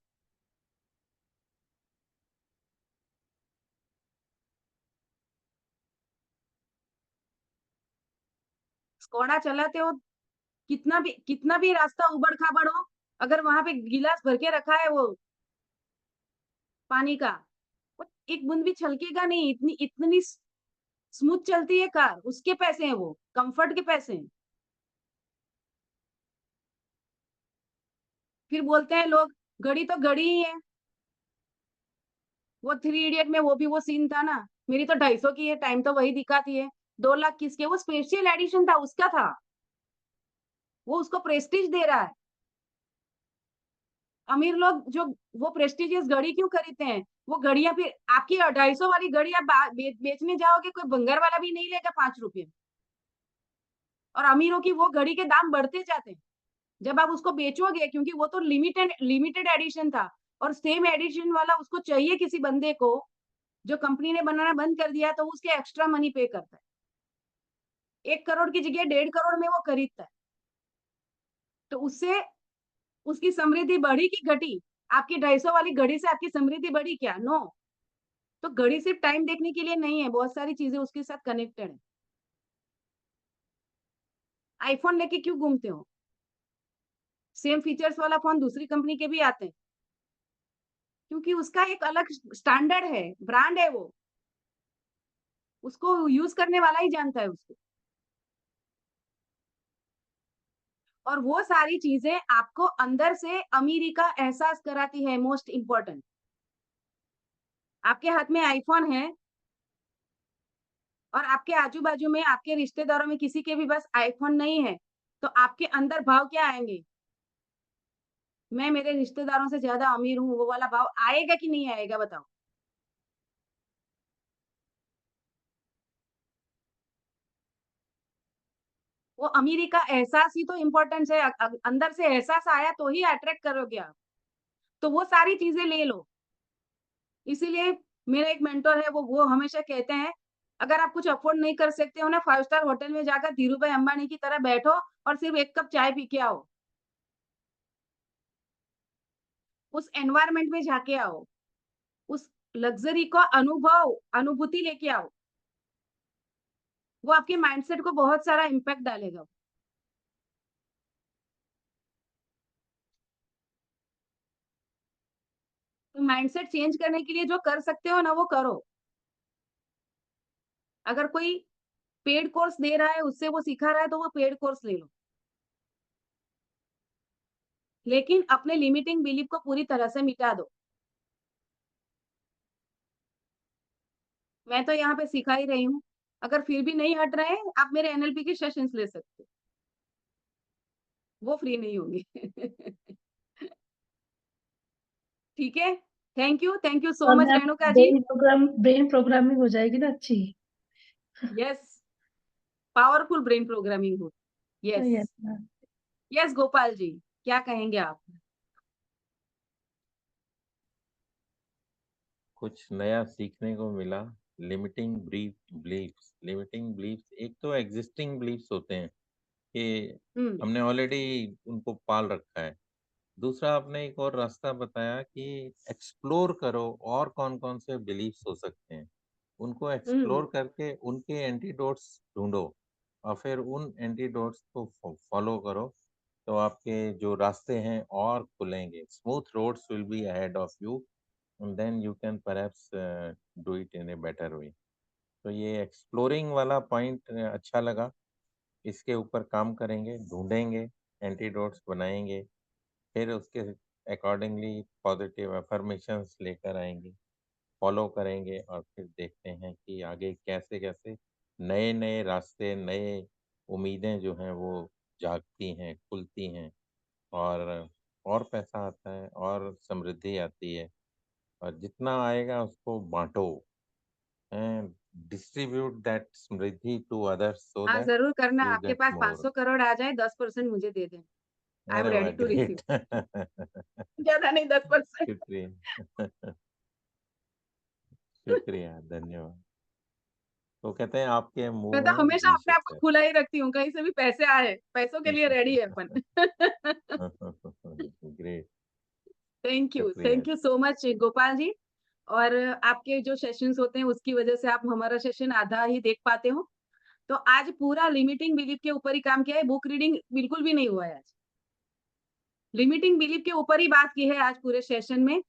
Speaker 2: स्कोडा चलाते हो, कितना भी रास्ता उबड़ खाबड़ हो, अगर वहां पे गिलास भर के रखा है वो पानी का, वो एक बूंद भी छलकेगा नहीं, इतनी इतनी स्मूथ चलती है कार। उसके पैसे हैं, वो कंफर्ट के पैसे हैं। फिर बोलते हैं लोग, घड़ी तो घड़ी ही है। वो 3 इडियट में वो भी वो सीन था ना, मेरी तो 250 की है, टाइम तो वही दिखाती है। 2 लाख किसके? वो स्पेशल एडिशन था, उसका था। वो उसको प्रेस्टीज दे रहा है। अमीर लोग जो वो प्रेस्टिजियस घड़ी क्यों खरीदते हैं? वो घड़ियां फिर आपकी 250 वाली घड़ी आप बेचने जाओगे, कोई बंगर वाला भी नहीं लेगा 5 रुपए। और अमीरों की वो घड़ी के दाम बढ़ते जाते हैं जब आप उसको बेचोगे, क्योंकि वो तो लिमिटेड लिमिटेड एडिशन था। और सेम एडिशन वाला उसको चाहिए किसी बंदे को, जो कंपनी ने बनाना बंद कर दिया, तो उसके एक्स्ट्रा मनी पे करता है। 1 करोड़ की जगह 1.5 करोड़ में वो खरीदता है, तो उससे उसकी समृद्धि बढ़ी कि घटी? आपकी 250 वाली घड़ी से आपकी समृद्धि बढ़ी क्या? नो। तो घड़ी सिर्फ टाइम देखने के लिए नहीं है, बहुत सारी चीजें उसके साथ कनेक्टेड है। आईफोन लेके क्यों घूमते हो? सेम फीचर्स वाला फोन दूसरी कंपनी के भी आते हैं, क्योंकि उसका एक अलग स्टैंडर्ड है, ब्रांड है वो, उसको यूज करने वाला ही जानता है उसको। और वो सारी चीजें आपको अंदर से अमीरी का एहसास कराती है। मोस्ट इंपॉर्टेंट, आपके हाथ में आईफोन है और आपके आजू बाजू में आपके रिश्तेदारों में किसी के भी पास आईफोन नहीं है, तो आपके अंदर भाव क्या आएंगे? मैं मेरे रिश्तेदारों से ज्यादा अमीर हूँ, वो वाला भाव आएगा कि नहीं आएगा बताओ? वो अमीरी का एहसास ही तो इम्पोर्टेंस है। अंदर से एहसास आया तो ही अट्रैक्ट करोगे आप। तो वो सारी चीजें ले लो। इसीलिए मेरा एक मेंटर है, वो हमेशा कहते हैं, अगर आप कुछ अफोर्ड नहीं कर सकते हो ना, 5 स्टार होटल में जाकर धीरूभाई अंबानी की तरह बैठो और सिर्फ 1 कप चाय पी के आओ। उस एनवायरनमेंट में जाके आओ, उस लग्जरी का अनुभूति लेके आओ। वो आपके माइंडसेट को बहुत सारा इम्पैक्ट डालेगा। तो माइंडसेट चेंज करने के लिए जो कर सकते हो ना, वो करो। अगर कोई पेड कोर्स दे रहा है, उससे वो सिखा रहा है, तो वो पेड कोर्स ले लो। लेकिन अपने लिमिटिंग बिलीफ को पूरी तरह से मिटा दो। मैं तो यहाँ पे सिखा ही रही हूँ। अगर फिर भी नहीं हट रहे हैं, आप मेरे एनएलपी के सेशंस ले सकते हो, वो फ्री नहीं होंगे। ठीक है, थैंक यू सो
Speaker 3: और
Speaker 2: much
Speaker 3: ma'am
Speaker 2: Renuka ji.
Speaker 3: Brain programming हो जाएगी ना अच्छी?
Speaker 2: यस, पावरफुल ब्रेन प्रोग्रामिंग हो। Yes,
Speaker 3: yes ma'am.
Speaker 2: Yes Gopal ji, क्या कहेंगे आप?
Speaker 4: कुछ नया सीखने को मिला। लिमिटिंग बिलीफ्स एक तो एग्जिस्टिंग बिलीफ्स होते हैं कि
Speaker 2: हम्म।
Speaker 4: हमने ऑलरेडी उनको पाल रखा है। दूसरा आपने एक और रास्ता बताया कि एक्सप्लोर करो और कौन कौन से बिलीफ्स हो सकते हैं, उनको
Speaker 2: हम्म।
Speaker 4: एक्सप्लोर करके उनके एंटीडोट्स ढूंढो और फिर उन एंटीडोट्स को फॉलो करो, तो आपके जो रास्ते हैं और खुलेंगे। Smooth roads will be ahead of you and then you can perhaps do it in a better way। तो ये एक्सप्लोरिंग वाला पॉइंट अच्छा लगा। इसके ऊपर काम करेंगे, ढूंढेंगे, एंटीडोट्स बनाएंगे, फिर उसके अकॉर्डिंगली पॉजिटिव अफर्मेशंस लेकर आएंगे, फॉलो करेंगे और फिर देखते हैं कि आगे कैसे कैसे नए नए रास्ते, नए उम्मीदें जो हैं वो जागती हैं, खुलती हैं, और पैसा आता है और समृद्धि आती है। और जितना आएगा उसको बांटो and distribute that smriddhi to others so
Speaker 2: हाँ
Speaker 4: that
Speaker 2: जरूर करना,
Speaker 4: you
Speaker 2: आपके
Speaker 4: get
Speaker 2: पास
Speaker 4: more।
Speaker 2: 500 करोड़ आ जाए, 10% मुझे दे दें। आई एम
Speaker 4: अरे वाह,
Speaker 2: रेडी टू रिसीव।
Speaker 4: ग्रेट।
Speaker 2: ज्यादा नहीं, 10%।
Speaker 4: शुक्रिया। शुक्रिया, धन्यवाद। तो कहते हैं आपके
Speaker 2: मैं
Speaker 4: मुंह
Speaker 2: तो
Speaker 4: में
Speaker 2: हमेशा
Speaker 4: घी
Speaker 2: अपने आप को
Speaker 4: शक्कर।
Speaker 2: खुला ही रखती हूँ, कहीं से भी पैसे आए, पैसों के लिए रेडी है अपन।
Speaker 4: ग्रेट। शुक्रिया।
Speaker 2: Thank you so much Gopal ji. और आपके जो सेशंस होते हैं उसकी वजह से आप हमारा सेशन आधा ही देख पाते हो। तो आज पूरा लिमिटिंग बिलीफ के ऊपर ही काम किया है, बुक रीडिंग बिल्कुल भी नहीं हुआ है आज। लिमिटिंग बिलीफ के ऊपर ही बात की है आज पूरे सेशन में।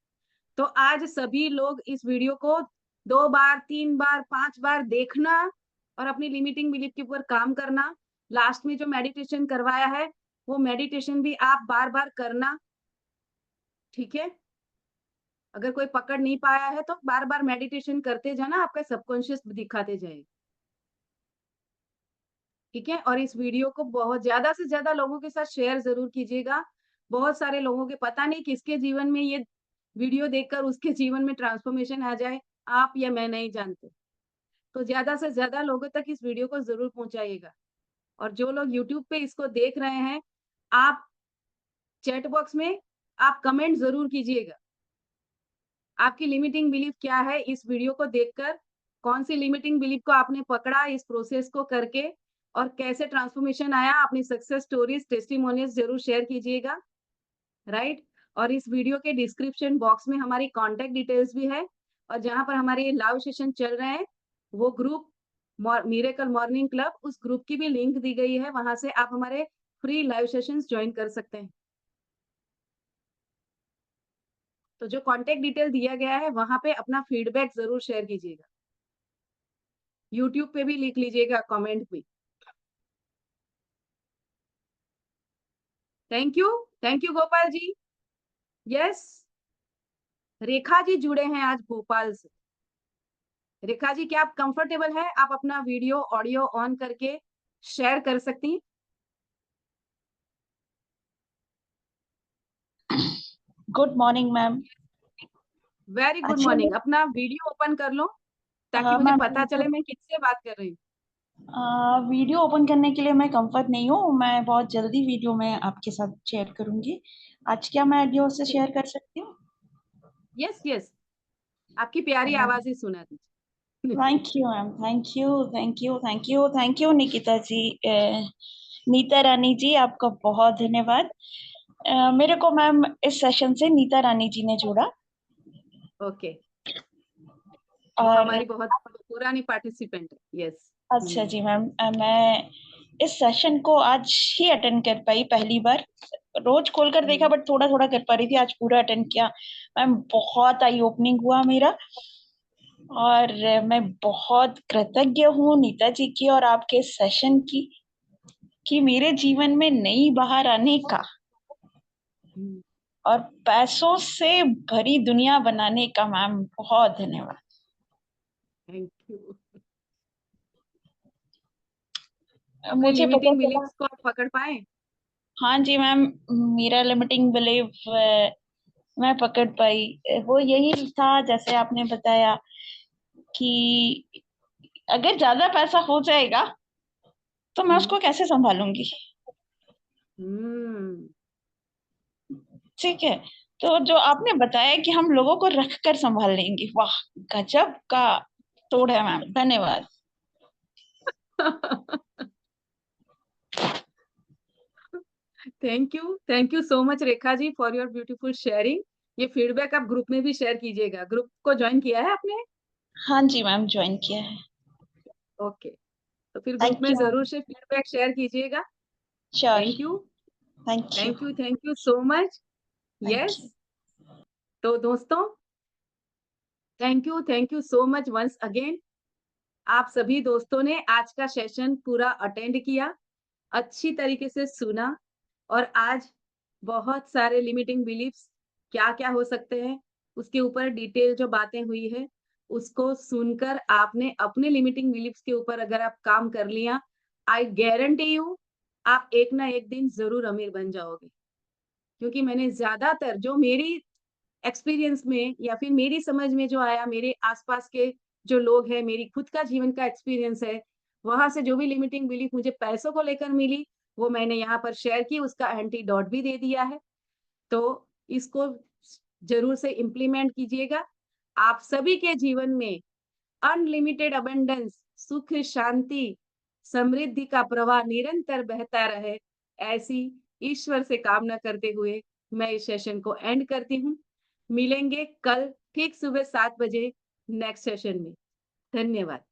Speaker 2: तो आज सभी लोग इस वीडियो को 2 बार, 3 बार, 5 बार देखना और अपनी लिमिटिंग बिलीफ के ऊपर काम करना। लास्ट में जो मेडिटेशन करवाया है, वो मेडिटेशन भी आप बार बार करना। ठीक है, अगर कोई पकड़ नहीं पाया है तो बार बार मेडिटेशन करते जाना, आपका सबकॉन्शियस दिखाते जाए। ठीक है, और इस वीडियो को बहुत ज्यादा से ज्यादा लोगों के साथ शेयर जरूर कीजिएगा। बहुत सारे लोगों के, पता नहीं किसके जीवन में ये वीडियो देखकर उसके जीवन में ट्रांसफॉर्मेशन आ जाए, आप या मैं नहीं जानते। तो ज्यादा से ज्यादा लोगों तक इस वीडियो को जरूर पहुंचाइएगा। और जो लोग यूट्यूब पे इसको देख रहे हैं, आप चैट बॉक्स में आप कमेंट जरूर कीजिएगा, आपकी लिमिटिंग बिलीफ क्या है इस वीडियो को देखकर। कौन सी लिमिटिंग बिलीफ को आपने पकड़ा इस प्रोसेस को करके, और कैसे ट्रांसफॉर्मेशन आया, अपनी सक्सेस स्टोरीज, टेस्टिमोनियल्स जरूर शेयर कीजिएगा, राइट। और इस वीडियो के डिस्क्रिप्शन बॉक्स में हमारी कॉन्टेक्ट डिटेल्स भी है, और जहां पर हमारे लाइव सेशन चल रहे हैं वो ग्रुप मिरेकल मॉर्निंग क्लब, उस ग्रुप की भी लिंक दी गई है, वहां से आप हमारे फ्री लाइव सेशंस ज्वाइन कर सकते हैं। तो जो कॉन्टेक्ट डिटेल दिया गया है वहां पे अपना फीडबैक जरूर शेयर कीजिएगा, यूट्यूब पे भी लिख लीजिएगा कमेंट में। Thank you Gopal ji. Yes, Rekha ji जुड़े हैं आज भोपाल से। रेखा जी, क्या आप कंफर्टेबल है? आप अपना वीडियो ऑडियो ऑन करके शेयर कर सकती हैं।
Speaker 5: Good morning ma'am.
Speaker 2: Very good
Speaker 5: अच्छा
Speaker 2: मॉर्निंग। अपना वीडियो ओपन कर लो ताकि मुझे
Speaker 5: मैम,
Speaker 2: पता चले मैं किससे बात कर रही हूँ।
Speaker 5: वीडियो ओपन करने के लिए मैं कंफर्ट नहीं हूँ। मैं बहुत जल्दी वीडियो में आपके साथ शेयर करूंगी। आज क्या मैं ऑडियो से शेयर कर सकती हूँ?
Speaker 2: यस यस, आपकी प्यारी आवाज ही सुना दीजिए।
Speaker 5: Thank you ma'am, thank you, thank you, thank you, thank you Nikita ji, Neeta Rani ji, आपका बहुत धन्यवाद। मेरे को मैम इस सेशन से नीता रानी जी ने जोड़ा।
Speaker 2: ओके, वो
Speaker 5: और
Speaker 2: हमारी बहुत पुरानी पार्टिसिपेंट है। यस।
Speaker 5: अच्छा जी मैम, मैं इस सेशन को आज ही अटेंड कर पाई पहली बार। रोज खोल कर देखा बट थोड़ा थोड़ा कर पा रही थी, आज पूरा अटेंड किया मैम। बहुत आई ओपनिंग हुआ मेरा, और मैं बहुत कृतज्ञ हूँ नीता जी की और आपके सेशन की, कि मेरे जीवन में नई बाहर आने का और पैसों से भरी दुनिया बनाने का मैम बहुत धन्यवाद।
Speaker 2: Thank you.
Speaker 5: मुझे पता
Speaker 2: लिमिटिंग
Speaker 5: चला,
Speaker 2: बिलीफ्स को आप पकड़ पाए?
Speaker 5: हाँ जी मैम, मेरा लिमिटिंग बिलीफ मैं पकड़ पाई। वो यही था जैसे आपने बताया कि अगर ज्यादा पैसा हो जाएगा तो मैं उसको कैसे संभालूंगी।
Speaker 2: हम्म।
Speaker 5: ठीक है, तो जो आपने बताया कि हम लोगों को रख कर संभाल लेंगे, वाह, गजब का तोड़ है मैम, धन्यवाद।
Speaker 2: Thank you so much Rekha ji for your beautiful sharing. ये फीडबैक आप ग्रुप में भी शेयर कीजिएगा। ग्रुप को ज्वाइन किया है आपने?
Speaker 5: हाँ जी मैम, ज्वाइन किया है।
Speaker 2: ओके, तो फिर ग्रुप
Speaker 5: थैंक
Speaker 2: में
Speaker 5: यू मैम।
Speaker 2: जरूर से फीडबैक शेयर कीजिएगा।
Speaker 5: Sure.
Speaker 2: Thank you,
Speaker 5: thank you.
Speaker 2: Thank you so much.
Speaker 5: Thank
Speaker 2: yes,
Speaker 5: you.
Speaker 2: तो दोस्तों, thank you so much once again. आप सभी दोस्तों ने आज का सेशन पूरा अटेंड किया, अच्छी तरीके से सुना, और आज बहुत सारे लिमिटिंग बिलीफ्स क्या क्या हो सकते हैं उसके ऊपर डिटेल जो बातें हुई है उसको सुनकर आपने अपने लिमिटिंग बिलीफ्स के ऊपर अगर आप काम कर लिया, आई गारंटी यू आप एक ना एक दिन जरूर अमीर बन जाओगे। क्योंकि मैंने ज्यादातर जो मेरी एक्सपीरियंस में या फिर मेरी समझ में जो आया, मेरे आसपास के जो लोग हैं, मेरी खुद का जीवन का एक्सपीरियंस है, वहां से जो भी लिमिटिंग बिलीफ मुझे पैसों को लेकर मिली वो मैंने यहाँ पर शेयर की, उसका एंटीडोट भी दे दिया है। तो इसको जरूर से इम्प्लीमेंट कीजिएगा। आप सभी के जीवन में अनलिमिटेड अबंडेंस, सुख, शांति, समृद्धि का प्रवाह निरंतर बहता रहे, ऐसी ईश्वर से कामना करते हुए मैं इस सेशन को एंड करती हूँ। मिलेंगे कल ठीक सुबह 7 बजे नेक्स्ट सेशन में। धन्यवाद।